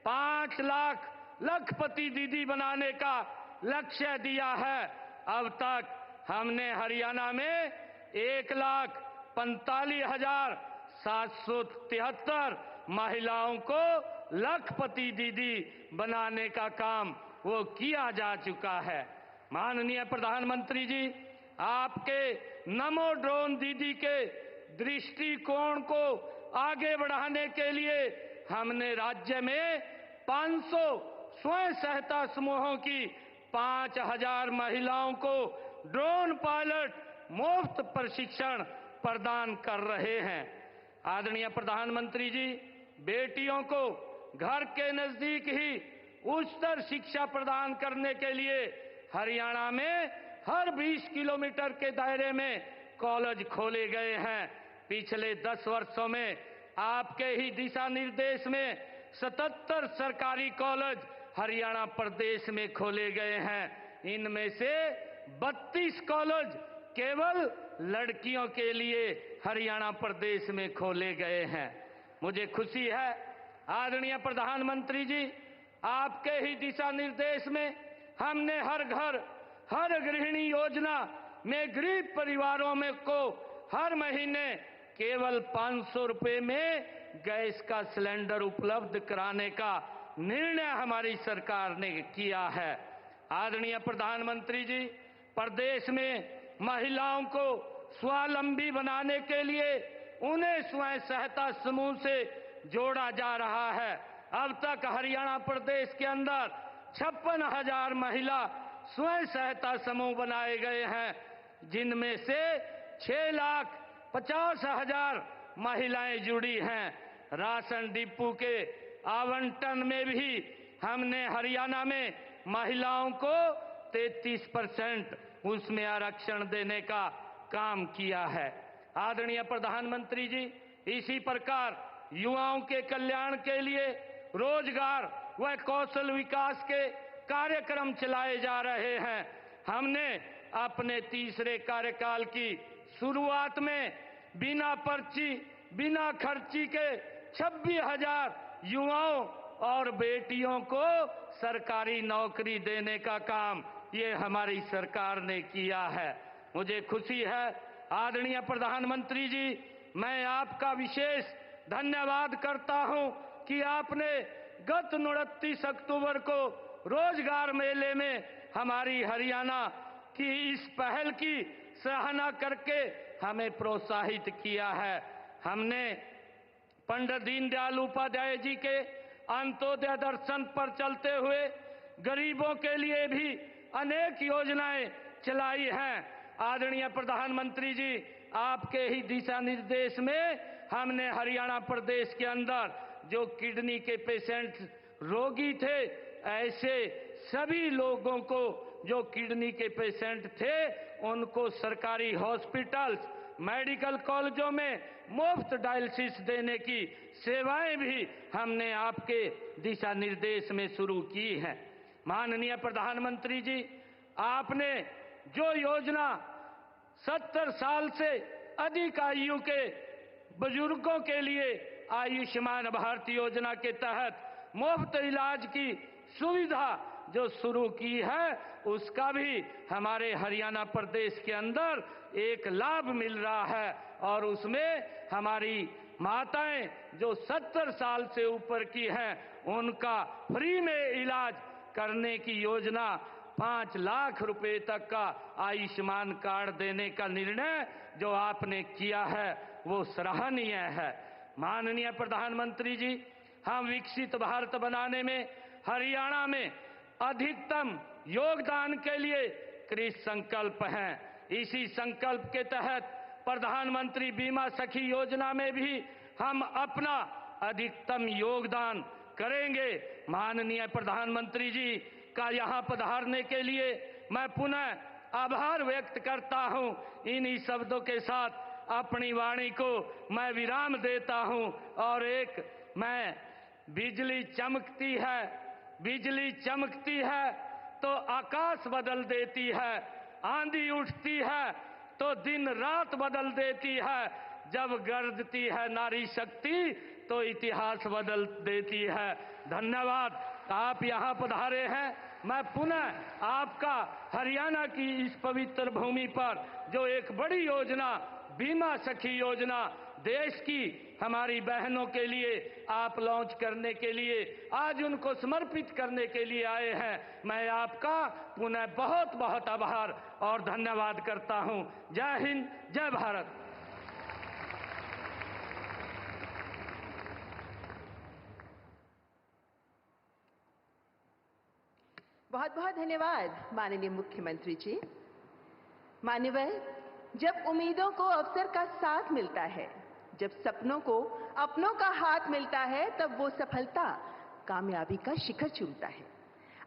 5 लाख लखपति दीदी बनाने का लक्ष्य दिया है। अब तक हमने हरियाणा में 1,45,773 महिलाओं को लखपति दीदी बनाने का काम वो किया जा चुका है। माननीय प्रधानमंत्री जी, आपके नमो ड्रोन दीदी के दृष्टिकोण को आगे बढ़ाने के लिए हमने राज्य में 500 स्वयं सहायता समूहों की 5000 महिलाओं को ड्रोन पायलट मुफ्त प्रशिक्षण प्रदान कर रहे हैं। आदरणीय प्रधानमंत्री जी, बेटियों को घर के नजदीक ही उच्चतर शिक्षा प्रदान करने के लिए हरियाणा में हर 20 किलोमीटर के दायरे में कॉलेज खोले गए हैं। पिछले 10 वर्षों में आपके ही दिशा निर्देश में 77 सरकारी कॉलेज हरियाणा प्रदेश में खोले गए हैं। इनमें से 32 कॉलेज केवल लड़कियों के लिए हरियाणा प्रदेश में खोले गए हैं। मुझे खुशी है आदरणीय प्रधानमंत्री जी, आपके ही दिशा निर्देश में हमने हर घर हर गृहिणी योजना में गरीब परिवारों में को हर महीने केवल 500 रुपए में गैस का सिलेंडर उपलब्ध कराने का निर्णय हमारी सरकार ने किया है। आदरणीय प्रधानमंत्री जी, प्रदेश में महिलाओं को स्वावलंबी बनाने के लिए उन्हें स्वयं सहायता समूह से जोड़ा जा रहा है। अब तक हरियाणा प्रदेश के अंदर 56,000 महिला स्वयं सहायता समूह बनाए गए हैं, जिनमें से 6,50,000 महिलाएं जुड़ी हैं। राशन डिपो के आवंटन में भी हमने हरियाणा में महिलाओं को 33% उसमें आरक्षण देने का काम किया है। आदरणीय प्रधानमंत्री जी, इसी प्रकार युवाओं के कल्याण के लिए रोजगार व कौशल विकास के कार्यक्रम चलाए जा रहे हैं। हमने अपने तीसरे कार्यकाल की शुरुआत में बिना पर्ची, बिना खर्ची के 26,000 युवाओं और बेटियों को सरकारी नौकरी देने का काम ये हमारी सरकार ने किया है। मुझे खुशी है आदरणीय प्रधानमंत्री जी, मैं आपका विशेष धन्यवाद करता हूं कि आपने गत 29 अक्टूबर को रोजगार मेले में हमारी हरियाणा की इस पहल की सराहना करके हमें प्रोत्साहित किया है। हमने पंडित दीनदयाल उपाध्याय जी के अंत्योदय दर्शन पर चलते हुए गरीबों के लिए भी अनेक योजनाएं चलाई हैं। आदरणीय प्रधानमंत्री जी, आपके ही दिशा निर्देश में हमने हरियाणा प्रदेश के अंदर जो किडनी के पेशेंट रोगी थे, ऐसे सभी लोगों को जो किडनी के पेशेंट थे, उनको सरकारी हॉस्पिटल्स, मेडिकल कॉलेजों में मुफ्त डायलिसिस देने की सेवाएं भी हमने आपके दिशा निर्देश में शुरू की हैं। माननीय प्रधानमंत्री जी, आपने जो योजना 70 साल से अधिक आयु के बुजुर्गों के लिए आयुष्मान भारत योजना के तहत मुफ्त इलाज की सुविधा जो शुरू की है, उसका भी हमारे हरियाणा प्रदेश के अंदर एक लाभ मिल रहा है और उसमें हमारी माताएं जो 70 साल से ऊपर की हैं, उनका फ्री में इलाज करने की योजना 5 लाख रुपए तक का आयुष्मान कार्ड देने का निर्णय जो आपने किया है, वो सराहनीय है। माननीय प्रधानमंत्री जी, हम विकसित भारत बनाने में हरियाणा में अधिकतम योगदान के लिए कृत संकल्प हैं। इसी संकल्प के तहत प्रधानमंत्री बीमा सखी योजना में भी हम अपना अधिकतम योगदान करेंगे। माननीय प्रधानमंत्री जी का यहाँ पधारने के लिए मैं पुनः आभार व्यक्त करता हूँ। इन्हीं शब्दों के साथ अपनी वाणी को मैं विराम देता हूँ और मैं बिजली चमकती है तो आकाश बदल देती है, आंधी उठती है तो दिन रात बदल देती है, जब गरजती है नारी शक्ति तो इतिहास बदल देती है। धन्यवाद, आप यहाँ पधारे हैं। मैं पुनः आपका हरियाणा की इस पवित्र भूमि पर जो एक बड़ी योजना बीमा सखी योजना देश की हमारी बहनों के लिए आप लॉन्च करने के लिए, आज उनको समर्पित करने के लिए आए हैं, मैं आपका पुनः बहुत बहुत आभार और धन्यवाद करता हूं। जय हिंद, जय भारत। बहुत बहुत धन्यवाद माननीय मुख्यमंत्री जी। मान्यवर, जब उम्मीदों को अवसर का साथ मिलता है, जब सपनों को अपनों का हाथ मिलता है, तब वो सफलता कामयाबी का शिखर चूमता है।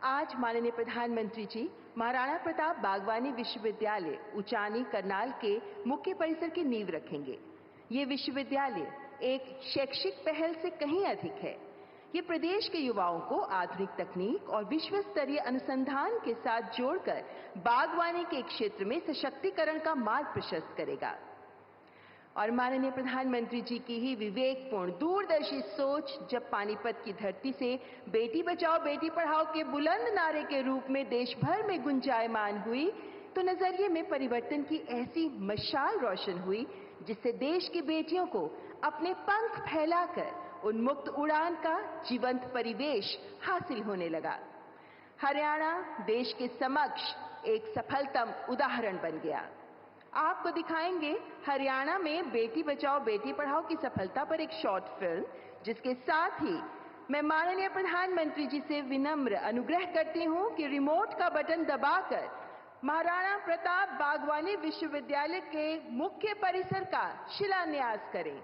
आज माननीय प्रधानमंत्री जी महाराणा प्रताप बागवानी विश्वविद्यालय उचानी करनाल के मुख्य परिसर की नींव रखेंगे। ये विश्वविद्यालय एक शैक्षिक पहल से कहीं अधिक है। ये प्रदेश के युवाओं को आधुनिक तकनीक और विश्व स्तरीय अनुसंधान के साथ जोड़कर बागवानी के क्षेत्र में सशक्तिकरण का मार्ग प्रशस्त करेगा। और माननीय प्रधानमंत्री जी की ही विवेकपूर्ण दूरदर्शी सोच जब पानीपत की धरती से बेटी बचाओ बेटी पढ़ाओ के बुलंद नारे के रूप में देश भर में गुंजायमान हुई, तो नजरिए में परिवर्तन की ऐसी मशाल रोशन हुई जिससे देश की बेटियों को अपने पंख फैलाकर उन्मुक्त उड़ान का जीवंत परिवेश हासिल होने लगा। हरियाणा देश के समक्ष एक सफलतम उदाहरण बन गया। आपको दिखाएंगे हरियाणा में बेटी बचाओ बेटी पढ़ाओ की सफलता पर एक शॉर्ट फिल्म, जिसके साथ ही मैं माननीय प्रधानमंत्री जी से विनम्र अनुग्रह करती हूं कि रिमोट का बटन दबाकर महाराणा प्रताप बागवानी विश्वविद्यालय के मुख्य परिसर का शिलान्यास करें।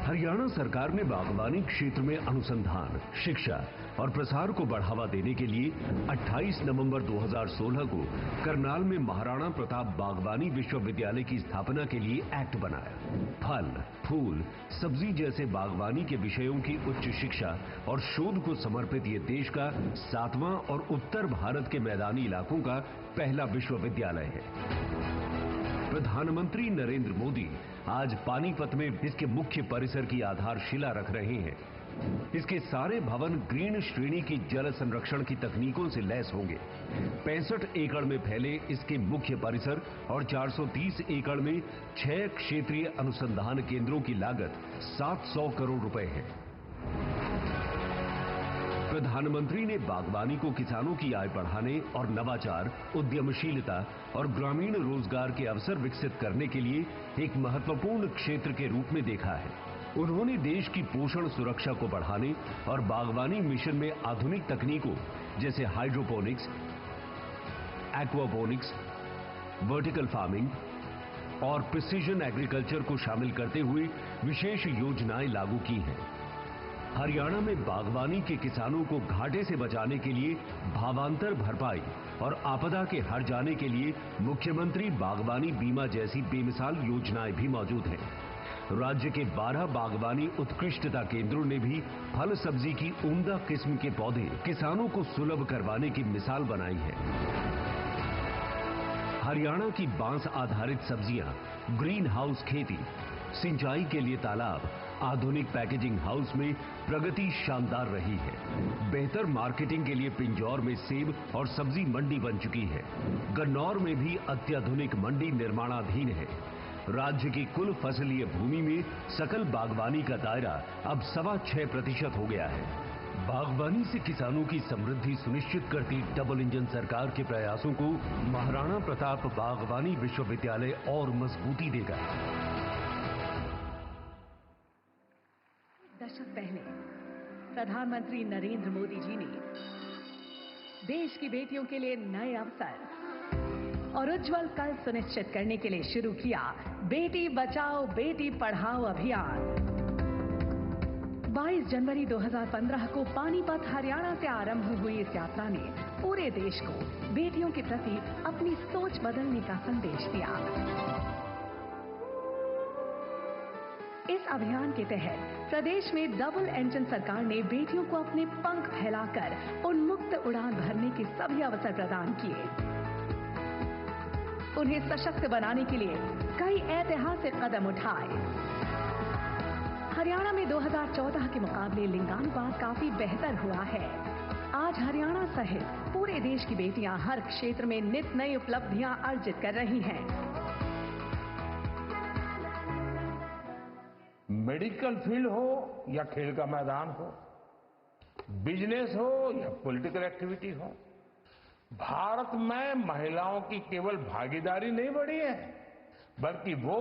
हरियाणा सरकार ने बागवानी क्षेत्र में अनुसंधान, शिक्षा और प्रसार को बढ़ावा देने के लिए 28 नवंबर 2016 को करनाल में महाराणा प्रताप बागवानी विश्वविद्यालय की स्थापना के लिए एक्ट बनाया। फल, फूल, सब्जी जैसे बागवानी के विषयों की उच्च शिक्षा और शोध को समर्पित ये देश का 7वां और उत्तर भारत के मैदानी इलाकों का पहला विश्वविद्यालय है। प्रधानमंत्री नरेंद्र मोदी आज पानीपत में इसके मुख्य परिसर की आधारशिला रख रहे हैं। इसके सारे भवन ग्रीन श्रेणी की जल संरक्षण की तकनीकों से लैस होंगे। 65 एकड़ में फैले इसके मुख्य परिसर और 430 एकड़ में 6 क्षेत्रीय अनुसंधान केंद्रों की लागत 700 करोड़ रुपए है। प्रधानमंत्री ने बागवानी को किसानों की आय बढ़ाने और नवाचार, उद्यमशीलता और ग्रामीण रोजगार के अवसर विकसित करने के लिए एक महत्वपूर्ण क्षेत्र के रूप में देखा है। उन्होंने देश की पोषण सुरक्षा को बढ़ाने और बागवानी मिशन में आधुनिक तकनीकों जैसे हाइड्रोपोनिक्स, एक्वापोनिक्स, वर्टिकल फार्मिंग और प्रिसीजन एग्रीकल्चर को शामिल करते हुए विशेष योजनाएं लागू की हैं। हरियाणा में बागवानी के किसानों को घाटे से बचाने के लिए भावांतर भरपाई और आपदा के हर जाने के लिए मुख्यमंत्री बागवानी बीमा जैसी बेमिसाल योजनाएं भी मौजूद हैं। राज्य के 12 बागवानी उत्कृष्टता केंद्रों ने भी फल सब्जी की उम्दा किस्म के पौधे किसानों को सुलभ करवाने की मिसाल बनाई है। हरियाणा की बांस आधारित सब्जियां, ग्रीन हाउस खेती, सिंचाई के लिए तालाब, आधुनिक पैकेजिंग हाउस में प्रगति शानदार रही है। बेहतर मार्केटिंग के लिए पिंजौर में सेब और सब्जी मंडी बन चुकी है। गन्नौर में भी अत्याधुनिक मंडी निर्माणाधीन है। राज्य की कुल फसलीय भूमि में सकल बागवानी का दायरा अब 6.25% हो गया है। बागवानी से किसानों की समृद्धि सुनिश्चित करती डबल इंजन सरकार के प्रयासों को महाराणा प्रताप बागवानी विश्वविद्यालय और मजबूती देगा। दशक पहले प्रधानमंत्री नरेंद्र मोदी जी ने देश की बेटियों के लिए नए अवसर और उज्जवल कल सुनिश्चित करने के लिए शुरू किया बेटी बचाओ बेटी पढ़ाओ अभियान। 22 जनवरी 2015 को पानीपत हरियाणा से आरंभ हुई इस यात्रा ने पूरे देश को बेटियों के प्रति अपनी सोच बदलने का संदेश दिया। इस अभियान के तहत प्रदेश में डबल इंजन सरकार ने बेटियों को अपने पंख फैलाकर उन्मुक्त उड़ान भरने के सभी अवसर प्रदान किए। उन्हें सशक्त बनाने के लिए कई ऐतिहासिक कदम उठाए। हरियाणा में 2014 के मुकाबले लिंगानुपात काफी बेहतर हुआ है। आज हरियाणा सहित पूरे देश की बेटियां हर क्षेत्र में नित नई उपलब्धियां अर्जित कर रही हैं। मेडिकल फील्ड हो या खेल का मैदान हो, बिजनेस हो या पॉलिटिकल एक्टिविटी हो, भारत में महिलाओं की केवल भागीदारी नहीं बढ़ी है, बल्कि वो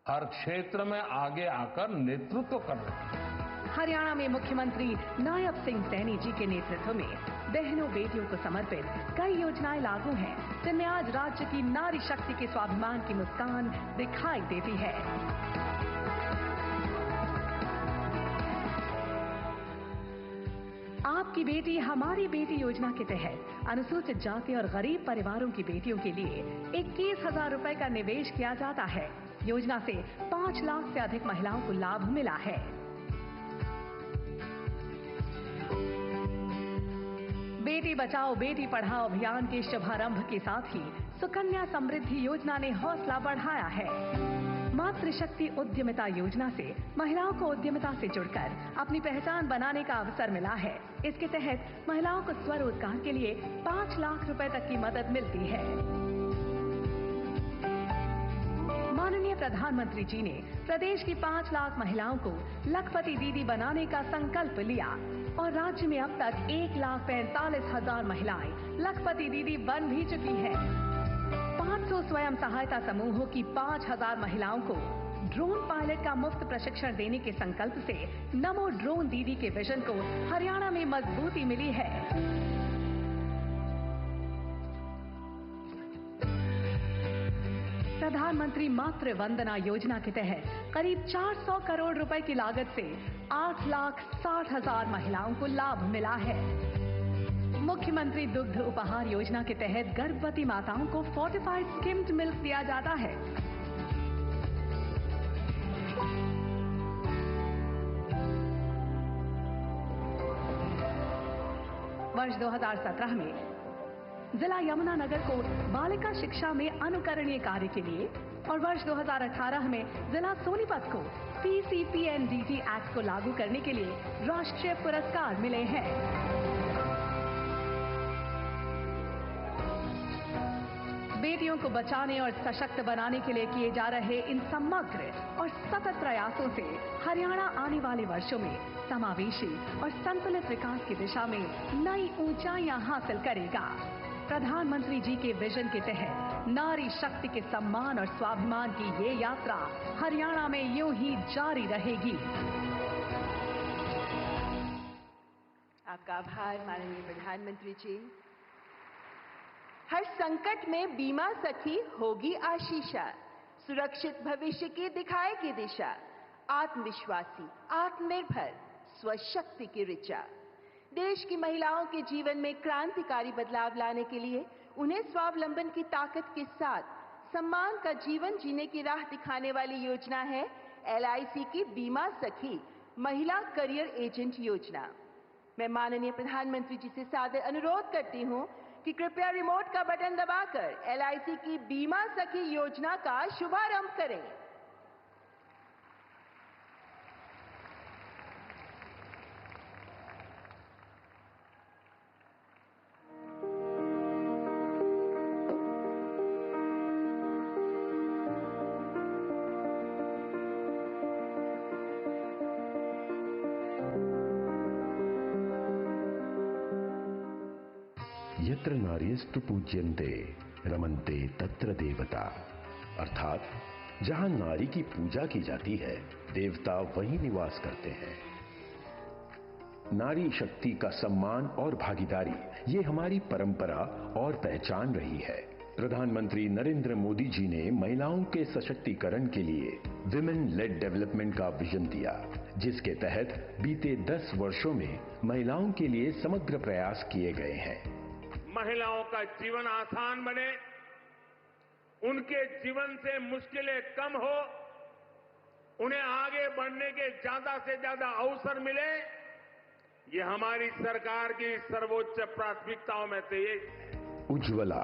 हर क्षेत्र में आगे आकर नेतृत्व कर रही है। हरियाणा में मुख्यमंत्री नायब सिंह सैनी जी के नेतृत्व में बहनों बेटियों को समर्पित कई योजनाएं लागू हैं, जिनमें आज राज्य की नारी शक्ति के स्वाभिमान की मुस्कान दिखाई देती है। आपकी बेटी हमारी बेटी योजना के तहत अनुसूचित जाति और गरीब परिवारों की बेटियों के लिए 21,000 रुपए का निवेश किया जाता है। योजना से 5 लाख से अधिक महिलाओं को लाभ मिला है। बेटी बचाओ बेटी पढ़ाओ अभियान के शुभारंभ के साथ ही सुकन्या समृद्धि योजना ने हौसला बढ़ाया है। मातृशक्ति उद्यमिता योजना से महिलाओं को उद्यमिता से जुड़कर अपनी पहचान बनाने का अवसर मिला है। इसके तहत महिलाओं को स्वरोजगार के लिए 5 लाख रुपए तक की मदद मिलती है। माननीय प्रधानमंत्री जी ने प्रदेश की 5 लाख महिलाओं को लखपति दीदी बनाने का संकल्प लिया और राज्य में अब तक 1,45,000 महिलाएं लखपति दीदी बन भी चुकी हैं। 500 स्वयं सहायता समूहों की 5,000 महिलाओं को ड्रोन पायलट का मुफ्त प्रशिक्षण देने के संकल्प से नमो ड्रोन दीदी के विजन को हरियाणा में मजबूती मिली है। प्रधानमंत्री मातृ वंदना योजना के तहत करीब 400 करोड़ रुपए की लागत से 8,60,000 महिलाओं को लाभ मिला है। मुख्यमंत्री दुग्ध उपहार योजना के तहत गर्भवती माताओं को फोर्टिफाइड स्किम्ड मिल्क दिया जाता है। वर्ष 2017 में जिला यमुनानगर को बालिका शिक्षा में अनुकरणीय कार्य के लिए और वर्ष 2018 में जिला सोनीपत को PCPNDT एक्ट को लागू करने के लिए राष्ट्रीय पुरस्कार मिले हैं। बेटियों को बचाने और सशक्त बनाने के लिए किए जा रहे इन समग्र और सतत प्रयासों से हरियाणा आने वाले वर्षों में समावेशी और संतुलित विकास की दिशा में नई ऊंचाइयां हासिल करेगा। प्रधानमंत्री जी के विजन के तहत नारी शक्ति के सम्मान और स्वाभिमान की ये यात्रा हरियाणा में यूं ही जारी रहेगी। आपका आभार माननीय प्रधानमंत्री जी। हर संकट में बीमा सखी होगी आशीषा, सुरक्षित भविष्य की दिखाएगी दिशा, आत्मविश्वासी आत्मनिर्भर स्वशक्ति की ऋचा। देश की महिलाओं के जीवन में क्रांतिकारी बदलाव लाने के लिए उन्हें स्वावलंबन की ताकत के साथ सम्मान का जीवन जीने की राह दिखाने वाली योजना है LIC की बीमा सखी महिला करियर एजेंट योजना। मैं माननीय प्रधानमंत्री जी से सादर अनुरोध करती हूं कि कृपया रिमोट का बटन दबाकर LIC की बीमा सखी योजना का शुभारंभ करें। यत्र नार्यस्तु पूज्यन्ते रमन्ते तत्र देवता, अर्थात जहां नारी की पूजा की जाती है देवता वहीं निवास करते हैं। नारी शक्ति का सम्मान और भागीदारी ये हमारी परंपरा और पहचान रही है। प्रधानमंत्री नरेंद्र मोदी जी ने महिलाओं के सशक्तिकरण के लिए विमेन लेड डेवलपमेंट का विजन दिया, जिसके तहत बीते 10 वर्षों में महिलाओं के लिए समग्र प्रयास किए गए हैं। महिलाओं का जीवन आसान बने, उनके जीवन से मुश्किलें कम हो, उन्हें आगे बढ़ने के ज्यादा से ज्यादा अवसर मिले, ये हमारी सरकार की सर्वोच्च प्राथमिकताओं में से एक है। उज्ज्वला,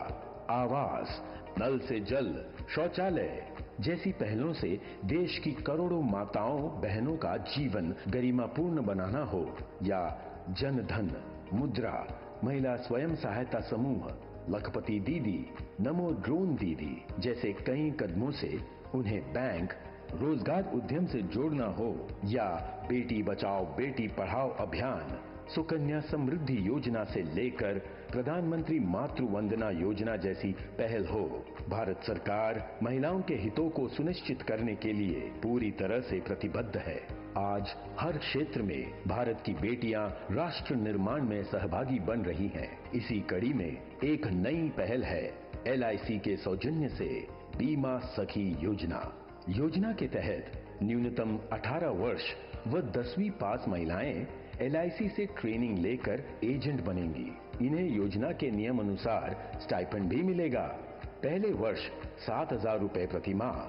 आवास, नल से जल, शौचालय जैसी पहलों से देश की करोड़ों माताओं बहनों का जीवन गरिमापूर्ण बनाना हो, या जन धन, मुद्रा, महिला स्वयं सहायता समूह, लखपति दीदी, नमो ड्रोन दीदी जैसे कई कदमों से उन्हें बैंक, रोजगार उद्यम से जोड़ना हो, या बेटी बचाओ बेटी पढ़ाओ अभियान, सुकन्या समृद्धि योजना से लेकर प्रधानमंत्री मातृ वंदना योजना जैसी पहल हो, भारत सरकार महिलाओं के हितों को सुनिश्चित करने के लिए पूरी तरह से प्रतिबद्ध है। आज हर क्षेत्र में भारत की बेटियां राष्ट्र निर्माण में सहभागी बन रही हैं। इसी कड़ी में एक नई पहल है LIC के सौजन्य से बीमा सखी योजना। योजना के तहत न्यूनतम 18 वर्ष व 10वीं पास महिलाएं LIC से ट्रेनिंग लेकर एजेंट बनेंगी। इन्हें योजना के नियम अनुसार स्टाइपेंड भी मिलेगा। पहले वर्ष 7,000 रुपए प्रति माह,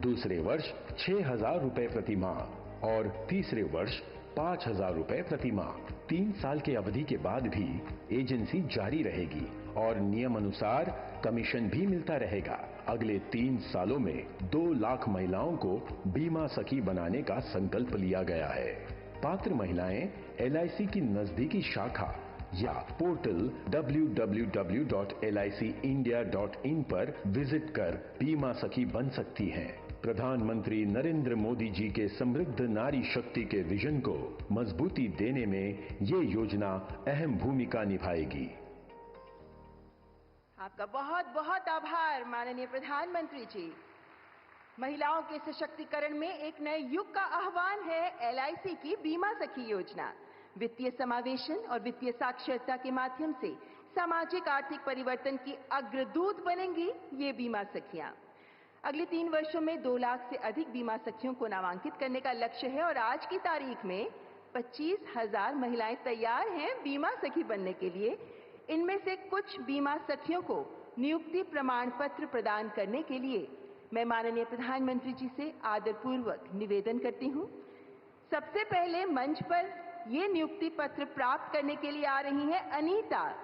दूसरे वर्ष 6,000 रुपए प्रति माह और तीसरे वर्ष 5,000 रुपए प्रति माह। 3 साल की अवधि के बाद भी एजेंसी जारी रहेगी और नियम अनुसार कमीशन भी मिलता रहेगा। अगले 3 सालों में 2 लाख महिलाओं को बीमा सखी बनाने का संकल्प लिया गया है। पात्र महिलाएं LIC की नजदीकी शाखा या पोर्टल www.licindia.in पर विजिट कर बीमा सखी बन सकती हैं। प्रधानमंत्री नरेंद्र मोदी जी के समृद्ध नारी शक्ति के विजन को मजबूती देने में ये योजना अहम भूमिका निभाएगी। आपका बहुत बहुत आभार माननीय प्रधानमंत्री जी। महिलाओं के सशक्तिकरण में एक नए युग का आह्वान है LIC की बीमा सखी योजना। वित्तीय समावेशन और वित्तीय साक्षरता के माध्यम से सामाजिक आर्थिक परिवर्तन की अग्रदूत बनेंगी ये बीमा सखियां। अगले 3 वर्षों में 2 लाख से अधिक बीमा सखियों को नामांकित करने का लक्ष्य है और आज की तारीख में 25,000 महिलाएं तैयार हैं बीमा सखी बनने के लिए। इनमें से कुछ बीमा सखियों को नियुक्ति प्रमाण पत्र प्रदान करने के लिए मैं माननीय प्रधानमंत्री जी से आदरपूर्वक निवेदन करती हूं। सबसे पहले मंच पर ये नियुक्ति पत्र प्राप्त करने के लिए आ रही हैं अनीता।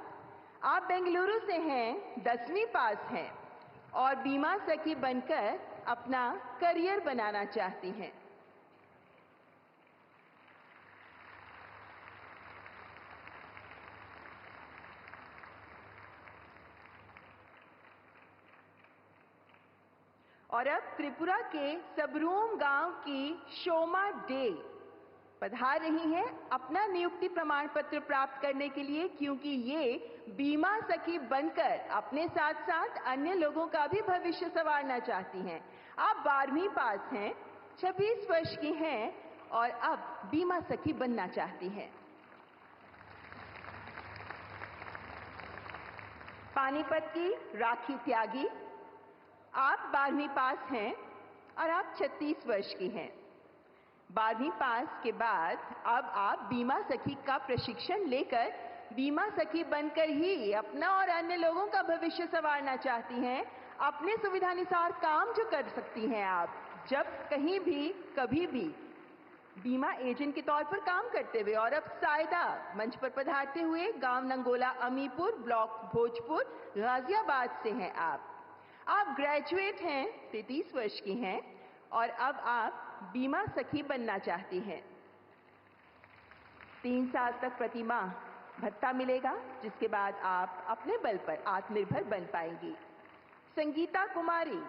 आप बेंगलुरु से हैं, 10वीं पास हैं और बीमा सखी बनकर अपना करियर बनाना चाहती हैं। और अब त्रिपुरा के सबरूम गांव की शोमा डे पधार रही हैं अपना नियुक्ति प्रमाण पत्र प्राप्त करने के लिए, क्योंकि ये बीमा सखी बनकर अपने साथ साथ अन्य लोगों का भी भविष्य संवारना चाहती हैं। आप 12वीं पास हैं, 26 वर्ष की हैं और अब बीमा सखी बनना चाहती हैं। पानीपत की राखी त्यागी, आप 12वीं पास हैं और आप 36 वर्ष की हैं। 12वीं पास के बाद अब आप बीमा सखी का प्रशिक्षण लेकर बीमा सखी बनकर ही अपना और अन्य लोगों का भविष्य संवारना चाहती हैं। अपने सुविधानुसार काम जो कर सकती हैं आप, जब कहीं भी कभी भी बीमा एजेंट के तौर पर काम करते हुए। और अब सायदा मंच पर पधारते हुए गांव नंगोला अमीपुर, ब्लॉक भोजपुर, गाजियाबाद से हैं आप ग्रेजुएट हैं, 33 वर्ष की हैं और अब आप बीमा सखी बनना चाहती हैं। 3 साल तक प्रति माह भत्ता मिलेगा, जिसके बाद आप अपने बल पर आत्मनिर्भर बन पाएंगी। संगीता कुमारी,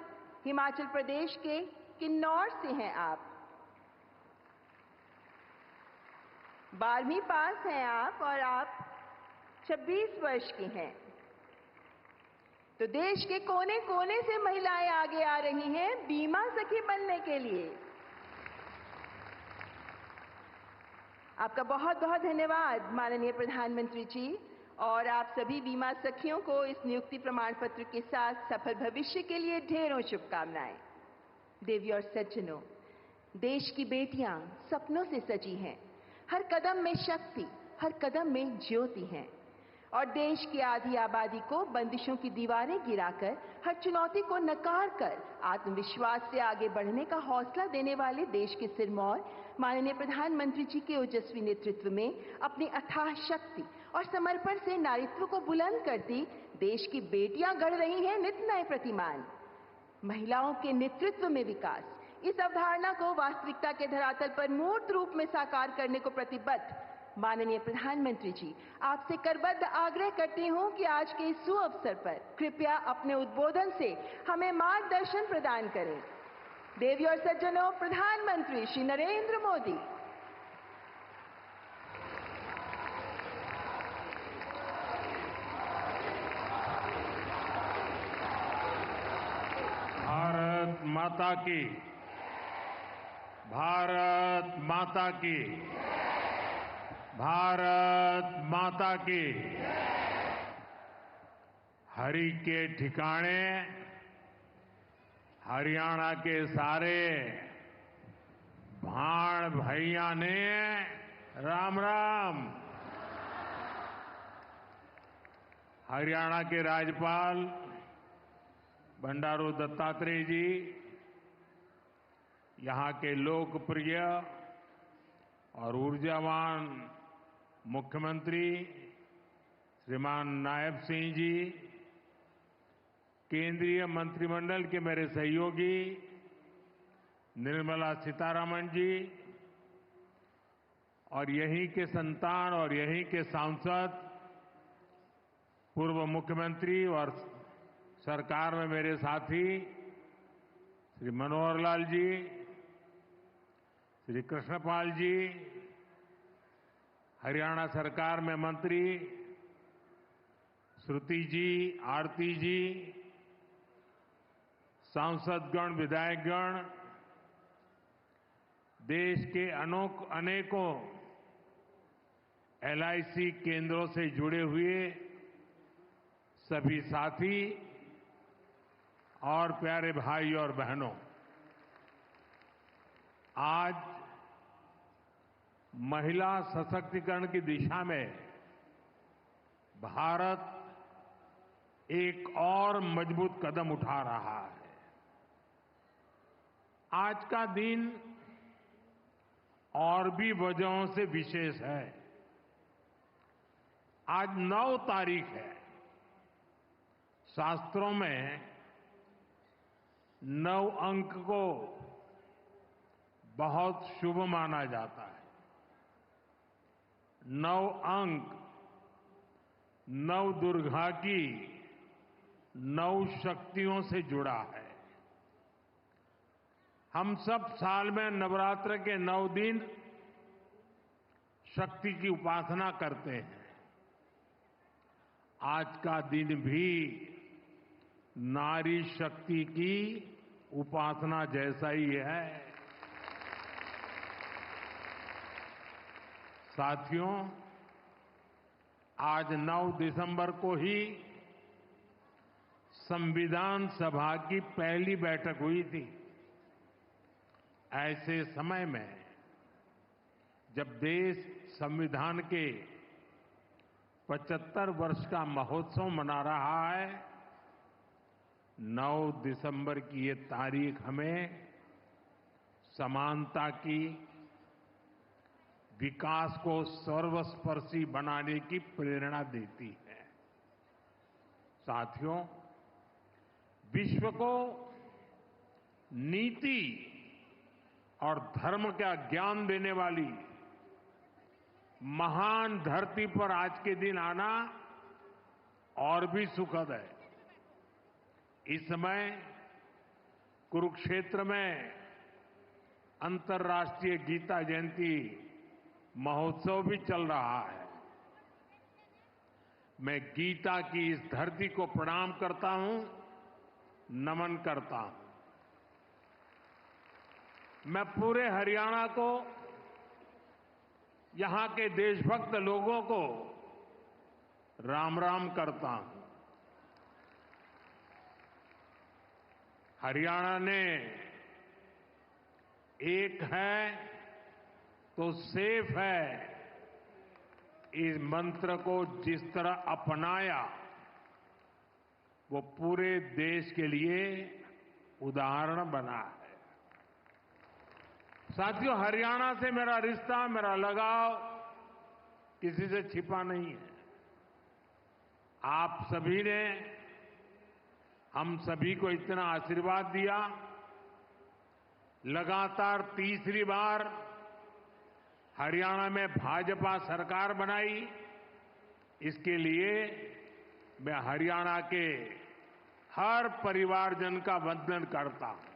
हिमाचल प्रदेश के किन्नौर से हैं आप। 12वीं पास हैं आप और आप 26 वर्ष की हैं। तो देश के कोने कोने से महिलाएं आगे आ रही हैं बीमा सखी बनने के लिए। आपका बहुत बहुत धन्यवाद माननीय प्रधानमंत्री जी और आप सभी बीमा सखियों को इस नियुक्ति प्रमाण पत्र के साथ सफल भविष्य के लिए ढेरों शुभकामनाएं। देवी और सज्जनों, देश की बेटियां सपनों से सजी हैं। हर कदम में शक्ति, हर कदम में ज्योति हैं और देश की आधी आबादी को बंदिशों की दीवारें गिराकर, हर चुनौती को नकार कर आत्मविश्वास से आगे बढ़ने का हौसला देने वाले देश के सिरमौर माननीय प्रधानमंत्री जी के ओजस्वी नेतृत्व में अपनी अथाह शक्ति और समर्पण से नारीत्व को बुलंद करती देश की बेटियां गढ़ रही हैं नित नए प्रतिमान। महिलाओं के नेतृत्व में विकास, इस अवधारणा को वास्तविकता के धरातल पर मूर्त रूप में साकार करने को प्रतिबद्ध माननीय प्रधानमंत्री जी, आपसे करबद्ध आग्रह करती हूं कि आज के इस सुअवसर पर कृपया अपने उद्बोधन से हमें मार्गदर्शन प्रदान करें। देवी और सज्जनों, प्रधानमंत्री श्री नरेंद्र मोदी। भारत माता की, भारत माता की, भारत माता की। हरि के ठिकाने हरियाणा के सारे भाण भैया ने राम राम। हरियाणा के राज्यपाल बंडारू दत्तात्रेय जी, यहाँ के लोकप्रिय और ऊर्जावान मुख्यमंत्री श्रीमान नायब सिंह जी, केंद्रीय मंत्रिमंडल के मेरे सहयोगी निर्मला सीतारमण जी और यहीं के संतान और यहीं के सांसद पूर्व मुख्यमंत्री और सरकार में मेरे साथी श्री मनोहर लाल जी, श्री कृष्णपाल जी, हरियाणा सरकार में मंत्री श्रुति जी, आरती जी, सांसदगण, विधायकगण, देश के अनेकों LIC केंद्रों से जुड़े हुए सभी साथी और प्यारे भाई और बहनों, आज महिला सशक्तिकरण की दिशा में भारत एक और मजबूत कदम उठा रहा है। आज का दिन और भी वजहों से विशेष है। आज 9 तारीख है। शास्त्रों में 9 अंक को बहुत शुभ माना जाता है। 9 अंक 9 दुर्गा की 9 शक्तियों से जुड़ा है। हम सब साल में नवरात्र के 9 दिन शक्ति की उपासना करते हैं। आज का दिन भी नारी शक्ति की उपासना जैसा ही है। साथियों, आज 9 दिसंबर को ही संविधान सभा की पहली बैठक हुई थी। ऐसे समय में जब देश संविधान के 75 वर्ष का महोत्सव मना रहा है, 9 दिसंबर की ये तारीख हमें समानता की, विकास को सर्वस्पर्शी बनाने की प्रेरणा देती है। साथियों, विश्व को नीति और धर्म का ज्ञान देने वाली महान धरती पर आज के दिन आना और भी सुखद है। इस समय कुरुक्षेत्र में अंतर्राष्ट्रीय गीता जयंती महोत्सव भी चल रहा है। मैं गीता की इस धरती को प्रणाम करता हूं, नमन करता हूं। मैं पूरे हरियाणा को, यहां के देशभक्त लोगों को राम राम करता हूं। हरियाणा ने एक है तो सेफ है इस मंत्र को जिस तरह अपनाया, वो पूरे देश के लिए उदाहरण बना है। साथियों, हरियाणा से मेरा रिश्ता, मेरा लगाव किसी से छिपा नहीं है। आप सभी ने हम सभी को इतना आशीर्वाद दिया। लगातार तीसरी बार हरियाणा में भाजपा सरकार बनाई। इसके लिए मैं हरियाणा के हर परिवारजन का वंदन करता हूं।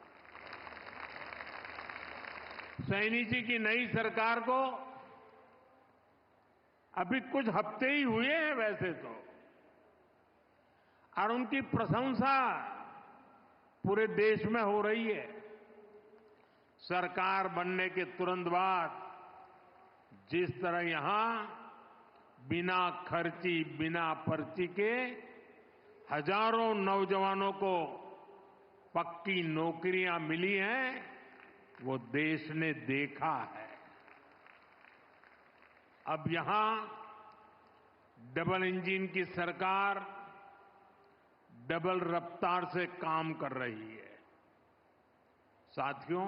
सैनी जी की नई सरकार को अभी कुछ हफ्ते ही हुए हैं वैसे तो, और उनकी प्रशंसा पूरे देश में हो रही है। सरकार बनने के तुरंत बाद जिस तरह यहां बिना खर्ची, बिना पर्ची के हजारों नौजवानों को पक्की नौकरियां मिली हैं, वो देश ने देखा है। अब यहां डबल इंजन की सरकार डबल रफ्तार से काम कर रही है। साथियों,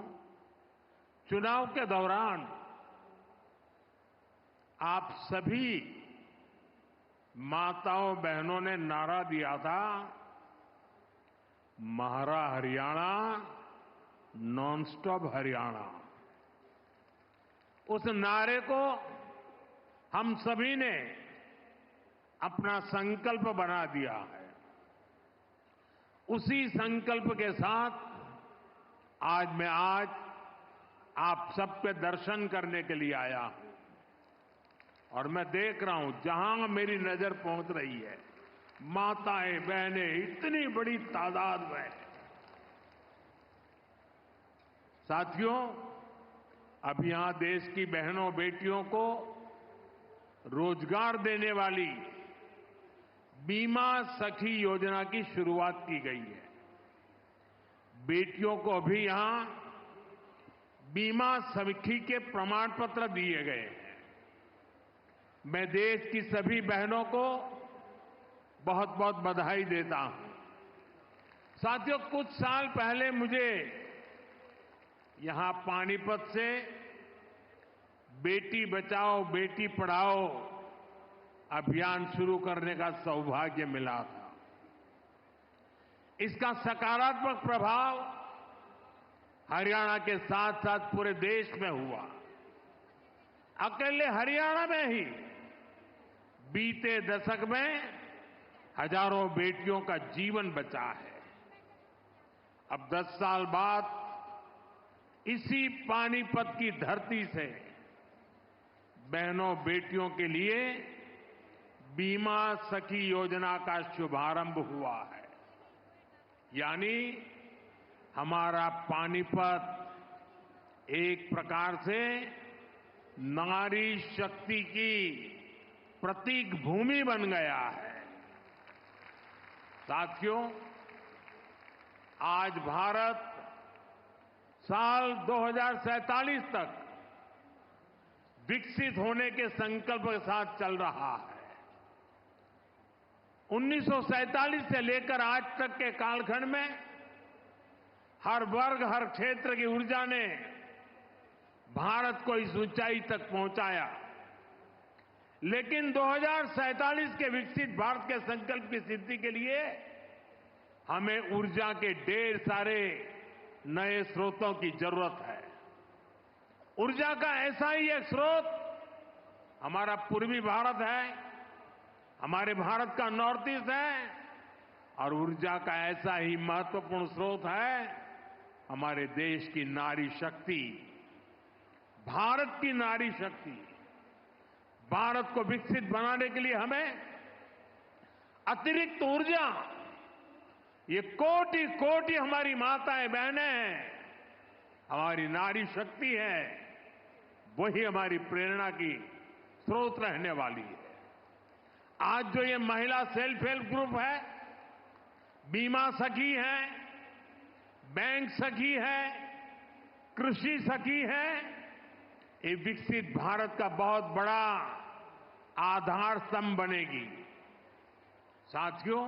चुनाव के दौरान आप सभी माताओं बहनों ने नारा दिया था, महारा हरियाणा, नॉन स्टॉप हरियाणा। उस नारे को हम सभी ने अपना संकल्प बना दिया है। उसी संकल्प के साथ मैं आज आप सबके दर्शन करने के लिए आया हूं और मैं देख रहा हूं जहां मेरी नजर पहुंच रही है, माताएं बहनें इतनी बड़ी तादाद में। साथियों, अब यहां देश की बहनों बेटियों को रोजगार देने वाली बीमा सखी योजना की शुरुआत की गई है। बेटियों को अभी यहां बीमा सखी के प्रमाण पत्र दिए गए हैं। मैं देश की सभी बहनों को बहुत बहुत बधाई देता हूं। साथियों, कुछ साल पहले मुझे यहां पानीपत से बेटी बचाओ बेटी पढ़ाओ अभियान शुरू करने का सौभाग्य मिला था। इसका सकारात्मक प्रभाव हरियाणा के साथ साथ पूरे देश में हुआ। अकेले हरियाणा में ही बीते दशक में हजारों बेटियों का जीवन बचा है। अब 10 साल बाद इसी पानीपत की धरती से बहनों बेटियों के लिए बीमा सखी योजना का शुभारंभ हुआ है। यानी हमारा पानीपत एक प्रकार से नारी शक्ति की प्रतीक भूमि बन गया है। साथियों, आज भारत साल 2047 तक विकसित होने के संकल्प के साथ चल रहा है। 1947 से लेकर आज तक के कालखंड में हर वर्ग हर क्षेत्र की ऊर्जा ने भारत को इस ऊंचाई तक पहुंचाया। लेकिन 2047 के विकसित भारत के संकल्प की सिद्धि के लिए हमें ऊर्जा के ढेर सारे नए स्रोतों की जरूरत है। ऊर्जा का ऐसा ही एक स्रोत हमारा पूर्वी भारत है, हमारे भारत का नॉर्थ ईस्ट है, और ऊर्जा का ऐसा ही महत्वपूर्ण स्रोत है हमारे देश की नारी शक्ति, भारत की नारी शक्ति। भारत को विकसित बनाने के लिए हमें अतिरिक्त ऊर्जा, ये कोटि कोटि हमारी माताएं बहनें हैं, हमारी नारी शक्ति है, वही हमारी प्रेरणा की स्रोत रहने वाली है। आज जो ये महिला सेल्फ हेल्प ग्रुप है, बीमा सखी है, बैंक सखी है, कृषि सखी है, ये विकसित भारत का बहुत बड़ा आधार स्तंभ बनेगी। साथियों,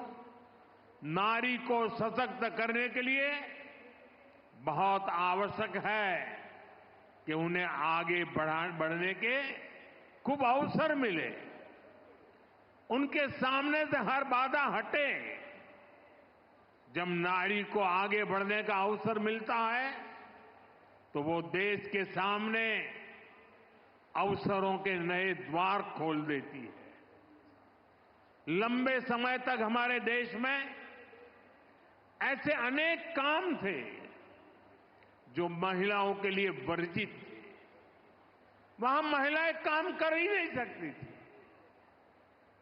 नारी को सशक्त करने के लिए बहुत आवश्यक है कि उन्हें आगे बढ़ने के खूब अवसर मिले, उनके सामने से हर बाधा हटे। जब नारी को आगे बढ़ने का अवसर मिलता है तो वो देश के सामने अवसरों के नए द्वार खोल देती है। लंबे समय तक हमारे देश में ऐसे अनेक काम थे जो महिलाओं के लिए वर्जित थे। वहां महिलाएं काम कर ही नहीं सकती थी।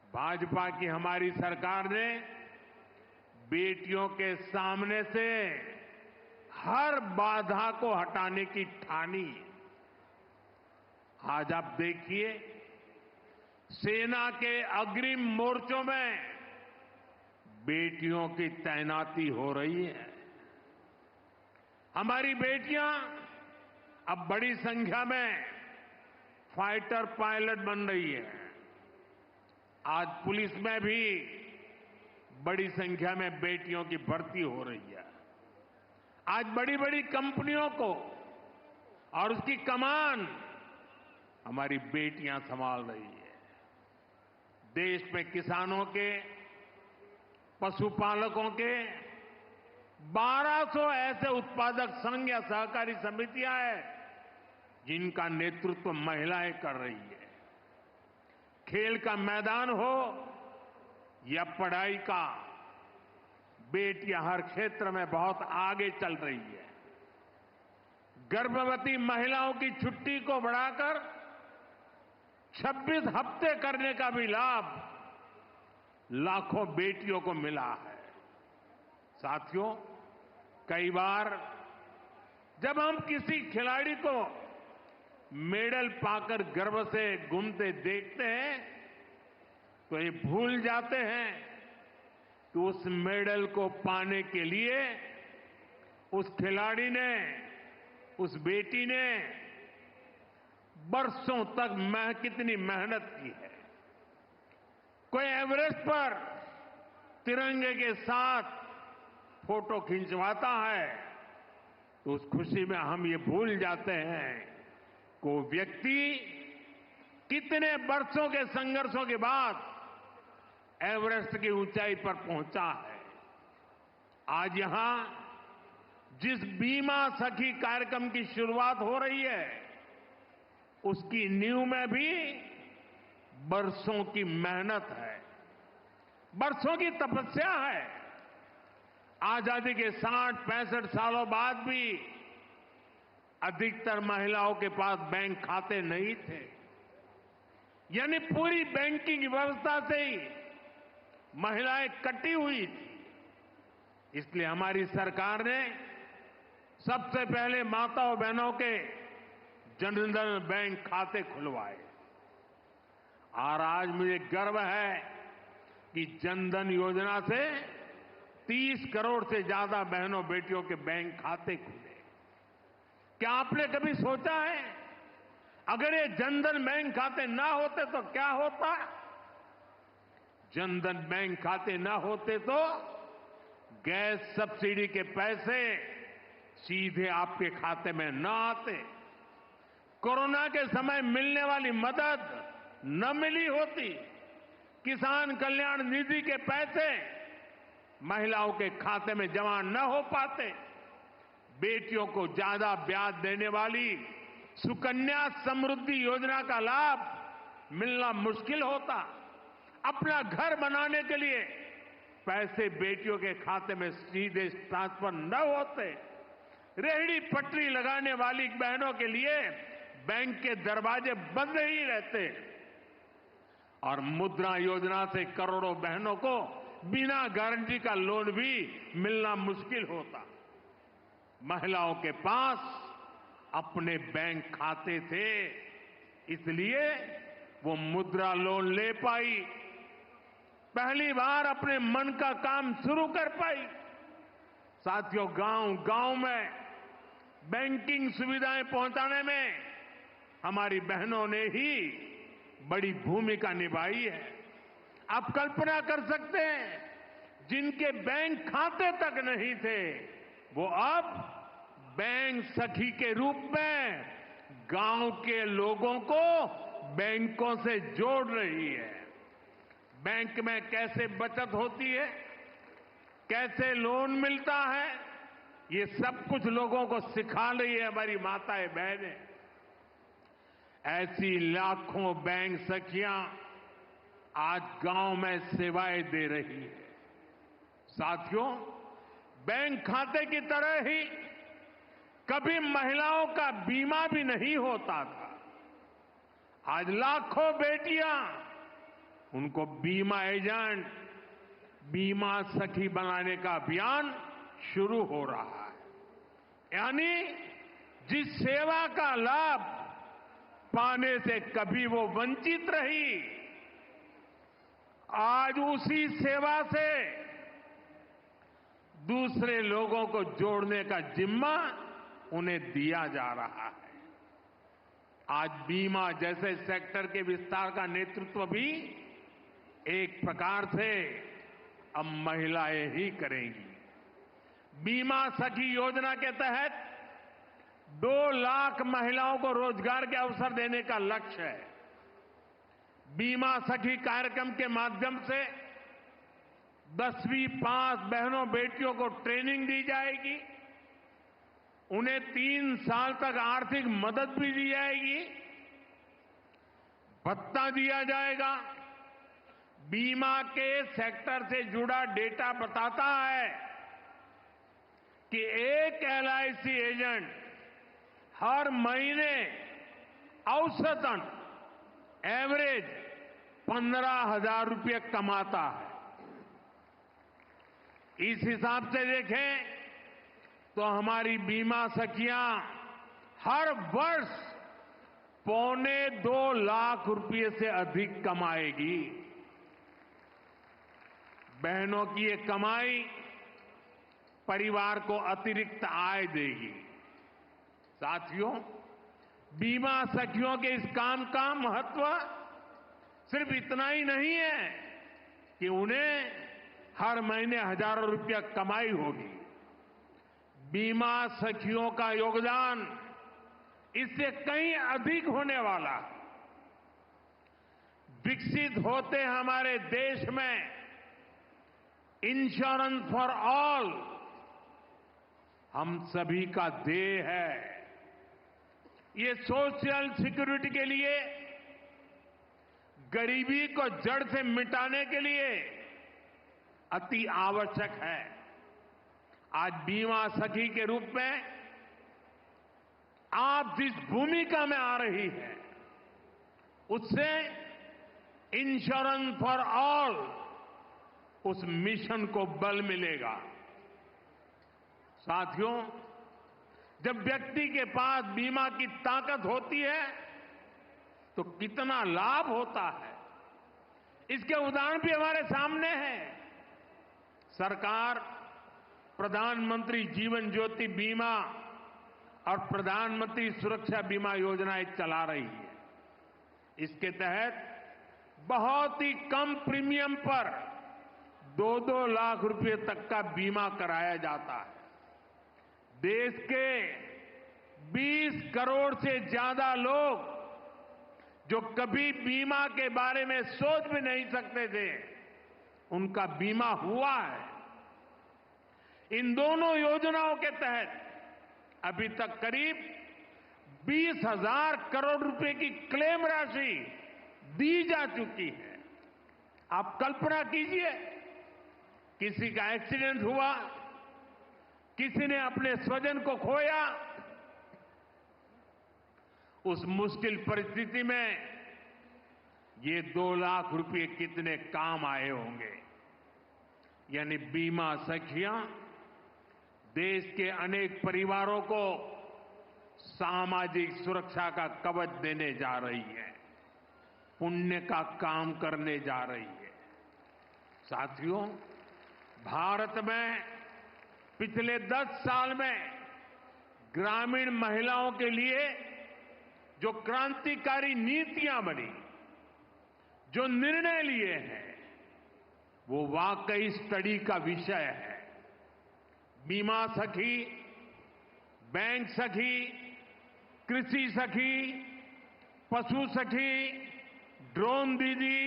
भाजपा की हमारी सरकार ने बेटियों के सामने से हर बाधा को हटाने की ठानी। आज आप देखिए, सेना के अग्रिम मोर्चों में बेटियों की तैनाती हो रही है। हमारी बेटियां अब बड़ी संख्या में फाइटर पायलट बन रही है। आज पुलिस में भी बड़ी संख्या में बेटियों की भर्ती हो रही है। आज बड़ी बड़ी कंपनियों को और उसकी कमान हमारी बेटियां संभाल रही है। देश में किसानों के, पशुपालकों के 1200 ऐसे उत्पादक संघ या सहकारी समितियां हैं जिनका नेतृत्व महिलाएं कर रही है। खेल का मैदान हो या पढ़ाई का, बेटियां हर क्षेत्र में बहुत आगे चल रही है। गर्भवती महिलाओं की छुट्टी को बढ़ाकर 26 हफ्ते करने का भी लाभ लाखों बेटियों को मिला है। साथियों, कई बार जब हम किसी खिलाड़ी को मेडल पाकर गर्व से घूमते देखते हैं तो ये भूल जाते हैं कि उस मेडल को पाने के लिए उस खिलाड़ी ने, उस बेटी ने बरसों तक कितनी मेहनत की है। कोई एवरेस्ट पर तिरंगे के साथ फोटो खिंचवाता है तो उस खुशी में हम ये भूल जाते हैं कि वो व्यक्ति कितने वर्षों के संघर्षों के बाद एवरेस्ट की ऊंचाई पर पहुंचा है। आज यहां जिस बीमा सखी कार्यक्रम की शुरुआत हो रही है उसकी नींव में भी बरसों की मेहनत है, बरसों की तपस्या है। आजादी के 60-65 सालों बाद भी अधिकतर महिलाओं के पास बैंक खाते नहीं थे, यानी पूरी बैंकिंग व्यवस्था से ही महिलाएं कटी हुई थी। इसलिए हमारी सरकार ने सबसे पहले माताओं बहनों के जनधन बैंक खाते खुलवाए और आज मुझे गर्व है कि जनधन योजना से 30 करोड़ से ज्यादा बहनों बेटियों के बैंक खाते खुले। क्या आपने कभी सोचा है अगर ये जनधन बैंक खाते ना होते तो क्या होता? जनधन बैंक खाते ना होते तो गैस सब्सिडी के पैसे सीधे आपके खाते में न आते, कोरोना के समय मिलने वाली मदद न मिली होती, किसान कल्याण निधि के पैसे महिलाओं के खाते में जमा न हो पाते, बेटियों को ज्यादा ब्याज देने वाली सुकन्या समृद्धि योजना का लाभ मिलना मुश्किल होता, अपना घर बनाने के लिए पैसे बेटियों के खाते में सीधे ट्रांसफर न होते, रेहड़ी पटरी लगाने वाली बहनों के लिए बैंक के दरवाजे बंद ही रहते और मुद्रा योजना से करोड़ों बहनों को बिना गारंटी का लोन भी मिलना मुश्किल होता। महिलाओं के पास अपने बैंक खाते थे, इसलिए वो मुद्रा लोन ले पाई, पहली बार अपने मन का काम शुरू कर पाई। साथियों, गांव-गांव में बैंकिंग सुविधाएं पहुंचाने में हमारी बहनों ने ही बड़ी भूमिका निभाई है। आप कल्पना कर सकते हैं, जिनके बैंक खाते तक नहीं थे वो अब बैंक सखी के रूप में गांव के लोगों को बैंकों से जोड़ रही है। बैंक में कैसे बचत होती है, कैसे लोन मिलता है, ये सब कुछ लोगों को सिखा रही है हमारी माताएं बहनें। ऐसी लाखों बैंक सखियां आज गांव में सेवाएं दे रही है। साथियों, बैंक खाते की तरह ही कभी महिलाओं का बीमा भी नहीं होता था। आज लाखों बेटियां, उनको बीमा एजेंट, बीमा सखी बनाने का अभियान शुरू हो रहा है। यानी जिस सेवा का लाभ पाने से कभी वो वंचित रही, आज उसी सेवा से दूसरे लोगों को जोड़ने का जिम्मा उन्हें दिया जा रहा है। आज बीमा जैसे सेक्टर के विस्तार का नेतृत्व भी एक प्रकार से अब महिलाएं ही करेंगी। बीमा सखी योजना के तहत 2 लाख महिलाओं को रोजगार के अवसर देने का लक्ष्य है। बीमा सखी कार्यक्रम के माध्यम से 10वीं पास बहनों बेटियों को ट्रेनिंग दी जाएगी। उन्हें 3 साल तक आर्थिक मदद भी दी जाएगी, भत्ता दिया जाएगा। बीमा के सेक्टर से जुड़ा डेटा बताता है कि एक एलआईसी एजेंट हर महीने औसतन एवरेज 15,000 रुपये कमाता है। इस हिसाब से देखें तो हमारी बीमा सखियां हर वर्ष 2.25 लाख रुपये से अधिक कमाएगी। बहनों की ये कमाई परिवार को अतिरिक्त आय देगी। साथियों, बीमा सखियों के इस काम का महत्व सिर्फ इतना ही नहीं है कि उन्हें हर महीने हजारों रुपया कमाई होगी। बीमा सखियों का योगदान इससे कहीं अधिक होने वाला। विकसित होते हमारे देश में इंश्योरेंस फॉर ऑल हम सभी का ध्येय है। ये सोशल सिक्योरिटी के लिए, गरीबी को जड़ से मिटाने के लिए अति आवश्यक है। आज बीमा सखी के रूप में आप जिस भूमिका में आ रही है, उससे इंश्योरेंस फॉर ऑल उस मिशन को बल मिलेगा। साथियों, जब व्यक्ति के पास बीमा की ताकत होती है तो कितना लाभ होता है, इसके उदाहरण भी हमारे सामने हैं। सरकार प्रधानमंत्री जीवन ज्योति बीमा और प्रधानमंत्री सुरक्षा बीमा योजनाएं चला रही है। इसके तहत बहुत ही कम प्रीमियम पर 2-2 लाख रुपए तक का बीमा कराया जाता है। देश के 20 करोड़ से ज्यादा लोग जो कभी बीमा के बारे में सोच भी नहीं सकते थे, उनका बीमा हुआ है। इन दोनों योजनाओं के तहत अभी तक करीब 20,000 करोड़ रुपए की क्लेम राशि दी जा चुकी है। आप कल्पना कीजिए, किसी का एक्सीडेंट हुआ, किसी ने अपने स्वजन को खोया, उस मुश्किल परिस्थिति में ये 2 लाख रुपए कितने काम आए होंगे। यानी बीमा सखियां देश के अनेक परिवारों को सामाजिक सुरक्षा का कवच देने जा रही है, पुण्य का काम करने जा रही है। साथियों, भारत में पिछले 10 साल में ग्रामीण महिलाओं के लिए जो क्रांतिकारी नीतियां बनी, जो निर्णय लिए हैं, वो वाकई स्टडी का विषय है। बीमा सखी, बैंक सखी, कृषि सखी, पशु सखी, ड्रोन दीदी,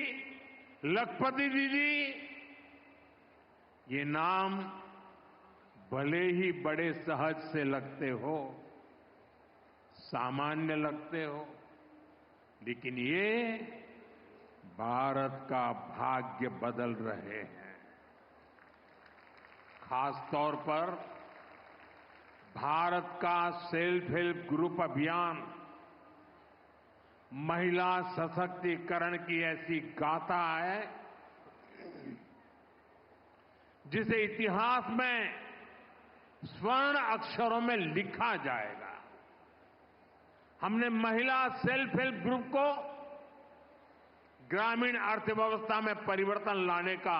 लखपति दीदी, ये नाम भले ही बड़े सहज से लगते हो, सामान्य लगते हो, लेकिन ये भारत का भाग्य बदल रहे हैं। खास तौर पर भारत का सेल्फ हेल्प ग्रुप अभियान महिला सशक्तिकरण की ऐसी गाथा है जिसे इतिहास में स्वर्ण अक्षरों में लिखा जाएगा। हमने महिला सेल्फ हेल्प ग्रुप को ग्रामीण अर्थव्यवस्था में परिवर्तन लाने का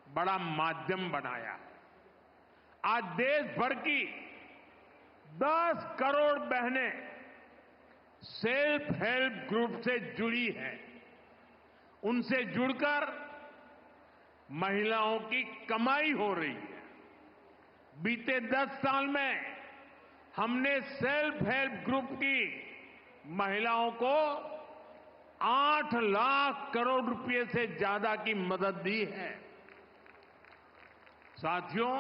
बड़ा माध्यम बनाया है। आज देश भर की 10 करोड़ बहनें सेल्फ हेल्प ग्रुप से जुड़ी हैं। उनसे जुड़कर महिलाओं की कमाई हो रही है। बीते 10 साल में हमने सेल्फ हेल्प ग्रुप की महिलाओं को 8 लाख करोड़ रुपए से ज्यादा की मदद दी है। साथियों,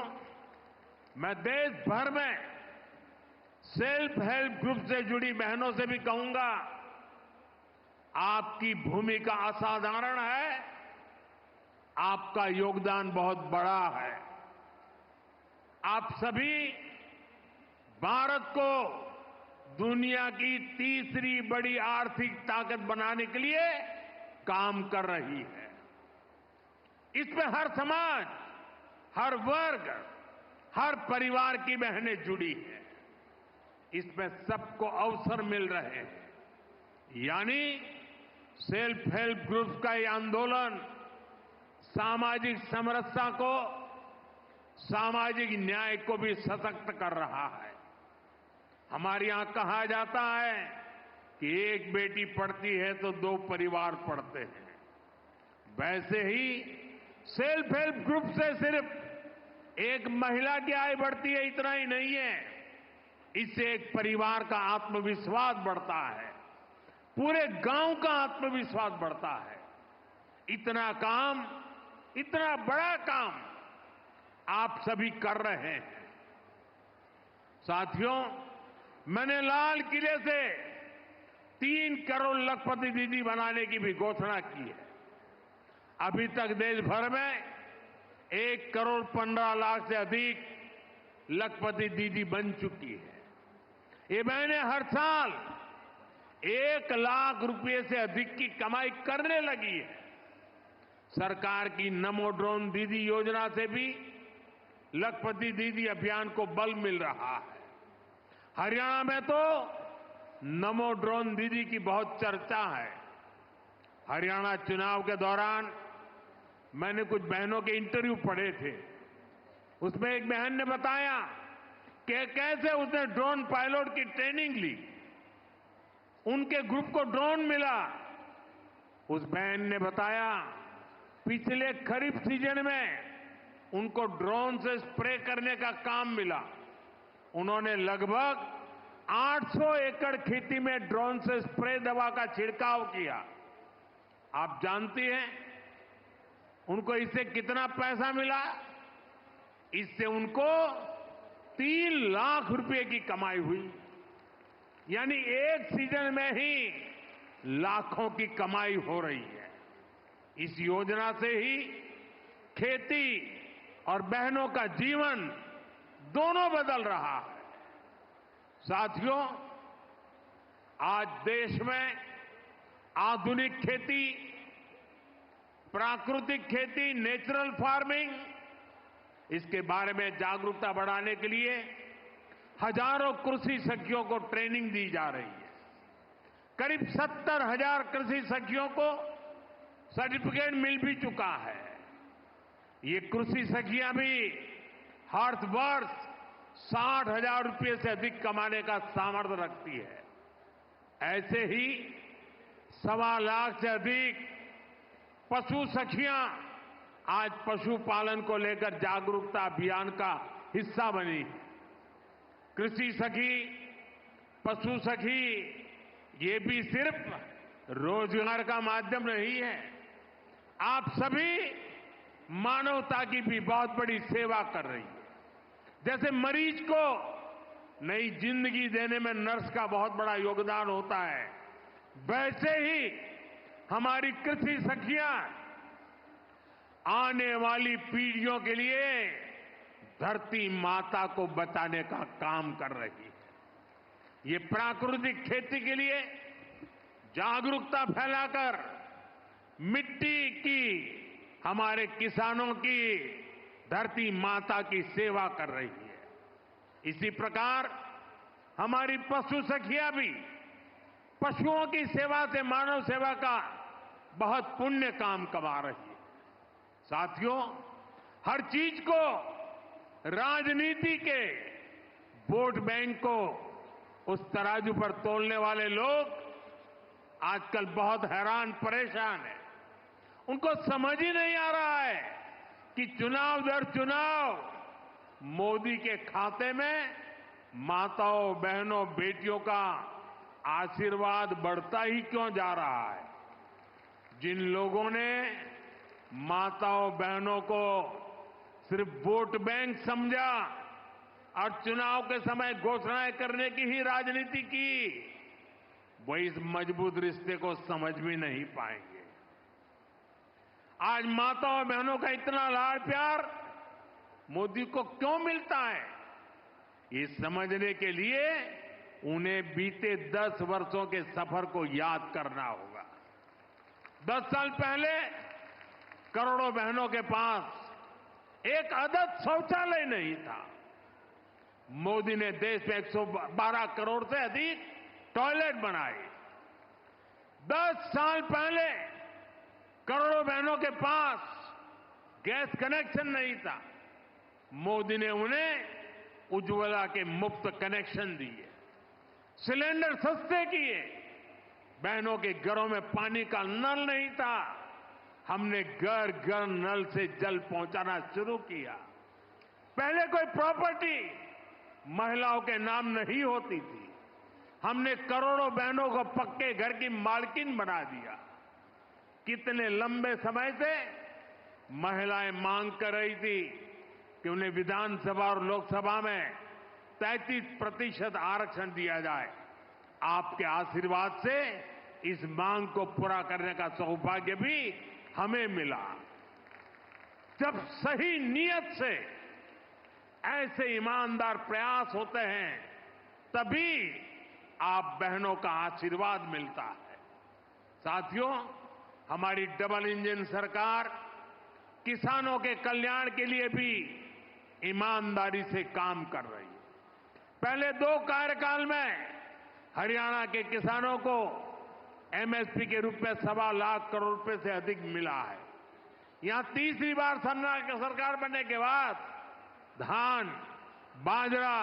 मैं देश भर में सेल्फ हेल्प ग्रुप से जुड़ी बहनों से भी कहूंगा, आपकी भूमिका असाधारण है, आपका योगदान बहुत बड़ा है। आप सभी भारत को दुनिया की तीसरी बड़ी आर्थिक ताकत बनाने के लिए काम कर रही है। इसमें हर समाज, हर वर्ग, हर परिवार की बहनें जुड़ी हैं। इसमें सबको अवसर मिल रहे हैं। यानी सेल्फ हेल्प ग्रुप का ये आंदोलन सामाजिक समरसता को, सामाजिक न्याय को भी सशक्त कर रहा है। हमारे यहां कहा जाता है कि एक बेटी पढ़ती है तो 2 परिवार पढ़ते हैं। वैसे ही सेल्फ हेल्प ग्रुप से सिर्फ एक महिला की आय बढ़ती है, इतना ही नहीं है। इससे एक परिवार का आत्मविश्वास बढ़ता है, पूरे गांव का आत्मविश्वास बढ़ता है। इतना काम, इतना बड़ा काम आप सभी कर रहे हैं। साथियों, मैंने लाल किले से 3 करोड़ लखपति दीदी बनाने की भी घोषणा की है। अभी तक देश भर में 1 करोड़ 15 लाख से अधिक लखपति दीदी बन चुकी है। ये बहनें हर साल 1 लाख रुपए से अधिक की कमाई करने लगी है। सरकार की नमो ड्रोन दीदी योजना से भी लखपति दीदी अभियान को बल मिल रहा है। हरियाणा में तो नमो ड्रोन दीदी की बहुत चर्चा है। हरियाणा चुनाव के दौरान मैंने कुछ बहनों के इंटरव्यू पढ़े थे। उसमें एक बहन ने बताया कि कैसे उसने ड्रोन पायलट की ट्रेनिंग ली, उनके ग्रुप को ड्रोन मिला। उस बहन ने बताया पिछले खरीफ सीजन में उनको ड्रोन से स्प्रे करने का काम मिला। उन्होंने लगभग 800 एकड़ खेती में ड्रोन से स्प्रे दवा का छिड़काव किया। आप जानती हैं उनको इससे कितना पैसा मिला? इससे उनको 3 लाख रुपए की कमाई हुई। यानी एक सीजन में ही लाखों की कमाई हो रही है। इस योजना से ही खेती और बहनों का जीवन दोनों बदल रहा है। साथियों, आज देश में आधुनिक खेती, प्राकृतिक खेती, नेचुरल फार्मिंग, इसके बारे में जागरूकता बढ़ाने के लिए हजारों कृषि सखियों को ट्रेनिंग दी जा रही है। करीब 70,000 कृषि सखियों को सर्टिफिकेट मिल भी चुका है। ये कृषि सखियां भी हर वर्ष 60,000 रुपये से अधिक कमाने का सामर्थ्य रखती है। ऐसे ही 1.25 लाख से अधिक पशु सखियां आज पशुपालन को लेकर जागरूकता अभियान का हिस्सा बनी। कृषि सखी, पशु सखी, ये भी सिर्फ रोजगार का माध्यम नहीं है। आप सभी मानवता की भी बहुत बड़ी सेवा कर रही है। जैसे मरीज को नई जिंदगी देने में नर्स का बहुत बड़ा योगदान होता है, वैसे ही हमारी कृषि सखियां आने वाली पीढ़ियों के लिए धरती माता को बचाने का काम कर रही है। ये प्राकृतिक खेती के लिए जागरूकता फैलाकर मिट्टी की, हमारे किसानों की, धरती माता की सेवा कर रही है। इसी प्रकार हमारी पशु सखियां भी पशुओं की सेवा से मानव सेवा का बहुत पुण्य काम कमा रही है। साथियों, हर चीज को राजनीति के वोट बैंक को उस तराजू पर तोलने वाले लोग आजकल बहुत हैरान परेशान हैं। उनको समझ ही नहीं आ रहा है कि चुनाव दर चुनाव मोदी के खाते में माताओं, बहनों, बेटियों का आशीर्वाद बढ़ता ही क्यों जा रहा है? जिन लोगों ने माताओं, बहनों को सिर्फ वोट बैंक समझा और चुनाव के समय घोषणाएं करने की ही राजनीति की, वो इस मजबूत रिश्ते को समझ भी नहीं पाएंगे। आज माताओं, बहनों का इतना लाड़ प्यार मोदी को क्यों मिलता है, ये समझने के लिए उन्हें बीते 10 वर्षों के सफर को याद करना होगा। 10 साल पहले करोड़ों बहनों के पास एक आदत शौचालय नहीं था। मोदी ने देश में 112 करोड़ से अधिक टॉयलेट बनाए। 10 साल पहले करोड़ों बहनों के पास गैस कनेक्शन नहीं था। मोदी ने उन्हें उज्ज्वला के मुफ्त कनेक्शन दिए, सिलेंडर सस्ते किए। बहनों के घरों में पानी का नल नहीं था, हमने घर घर नल से जल पहुंचाना शुरू किया। पहले कोई प्रॉपर्टी महिलाओं के नाम नहीं होती थी, हमने करोड़ों बहनों को पक्के घर की मालकिन बना दिया। कितने लंबे समय से महिलाएं मांग कर रही थी कि उन्हें विधानसभा और लोकसभा में 33% आरक्षण दिया जाए। आपके आशीर्वाद से इस मांग को पूरा करने का सौभाग्य भी हमें मिला। जब सही नियत से ऐसे ईमानदार प्रयास होते हैं, तभी आप बहनों का आशीर्वाद मिलता है। साथियों, हमारी डबल इंजन सरकार किसानों के कल्याण के लिए भी ईमानदारी से काम कर रही है। पहले 2 कार्यकाल में हरियाणा के किसानों को एमएसपी के रूप में 1.25 लाख करोड़ रुपए से अधिक मिला है। यहां तीसरी बार सरकार बनने के बाद धान, बाजरा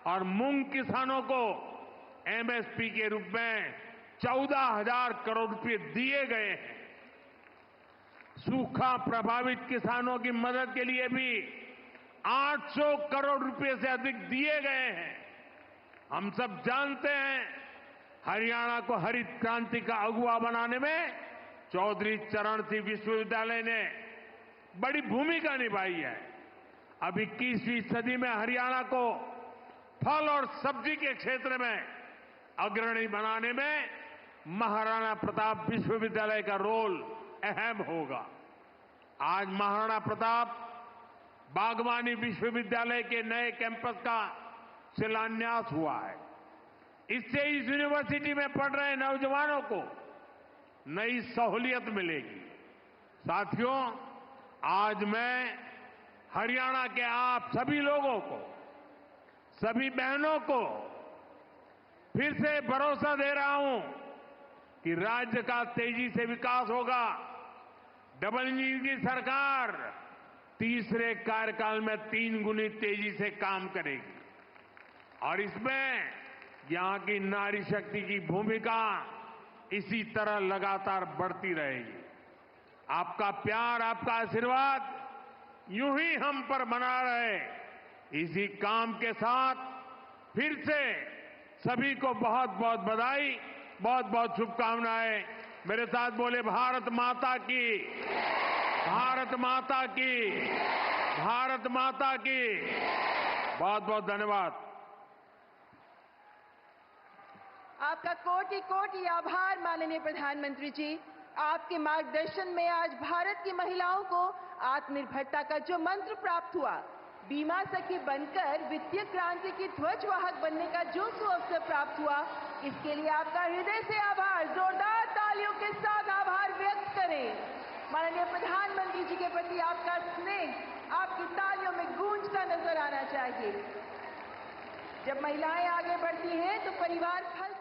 और मूंग किसानों को एमएसपी के रूप में 14,000 करोड़ रुपए दिए गए हैं। सूखा प्रभावित किसानों की मदद के लिए भी 800 करोड़ रुपए से अधिक दिए गए हैं। हम सब जानते हैं, हरियाणा को हरित क्रांति का अगुवा बनाने में चौधरी चरण सिंह विश्वविद्यालय ने बड़ी भूमिका निभाई है। अब 21वीं सदी में हरियाणा को फल और सब्जी के क्षेत्र में अग्रणी बनाने में महाराणा प्रताप विश्वविद्यालय का रोल अहम होगा। आज महाराणा प्रताप बागवानी विश्वविद्यालय के नए कैंपस का शिलान्यास हुआ है। इससे इस यूनिवर्सिटी में पढ़ रहे नौजवानों को नई सहूलियत मिलेगी। साथियों, आज मैं हरियाणा के आप सभी लोगों को, सभी बहनों को फिर से भरोसा दे रहा हूं कि राज्य का तेजी से विकास होगा। डबल इंजन की सरकार तीसरे कार्यकाल में 3 गुनी तेजी से काम करेगी और इसमें यहां की नारी शक्ति की भूमिका इसी तरह लगातार बढ़ती रहेगी। आपका प्यार, आपका आशीर्वाद यूं ही हम पर बना रहे, इसी काम के साथ फिर से सभी को बहुत बहुत बधाई, बहुत बहुत शुभकामनाएं। मेरे साथ बोले भारत माता की, भारत माता की, भारत माता की। बहुत बहुत धन्यवाद। आपका कोटि कोटि आभार माननीय प्रधानमंत्री जी। आपके मार्गदर्शन में आज भारत की महिलाओं को आत्मनिर्भरता का जो मंत्र प्राप्त हुआ, बीमा सखी बनकर वित्तीय क्रांति की ध्वजवाहक बनने का जो अवसर प्राप्त हुआ, इसके लिए आपका हृदय से आभार। जोरदार तालियों के साथ आभार व्यक्त करें। माननीय प्रधानमंत्री जी के प्रति आपका स्नेह आपकी तालियों में गूंजता नजर आना चाहिए। जब महिलाएं आगे बढ़ती हैं तो परिवार फल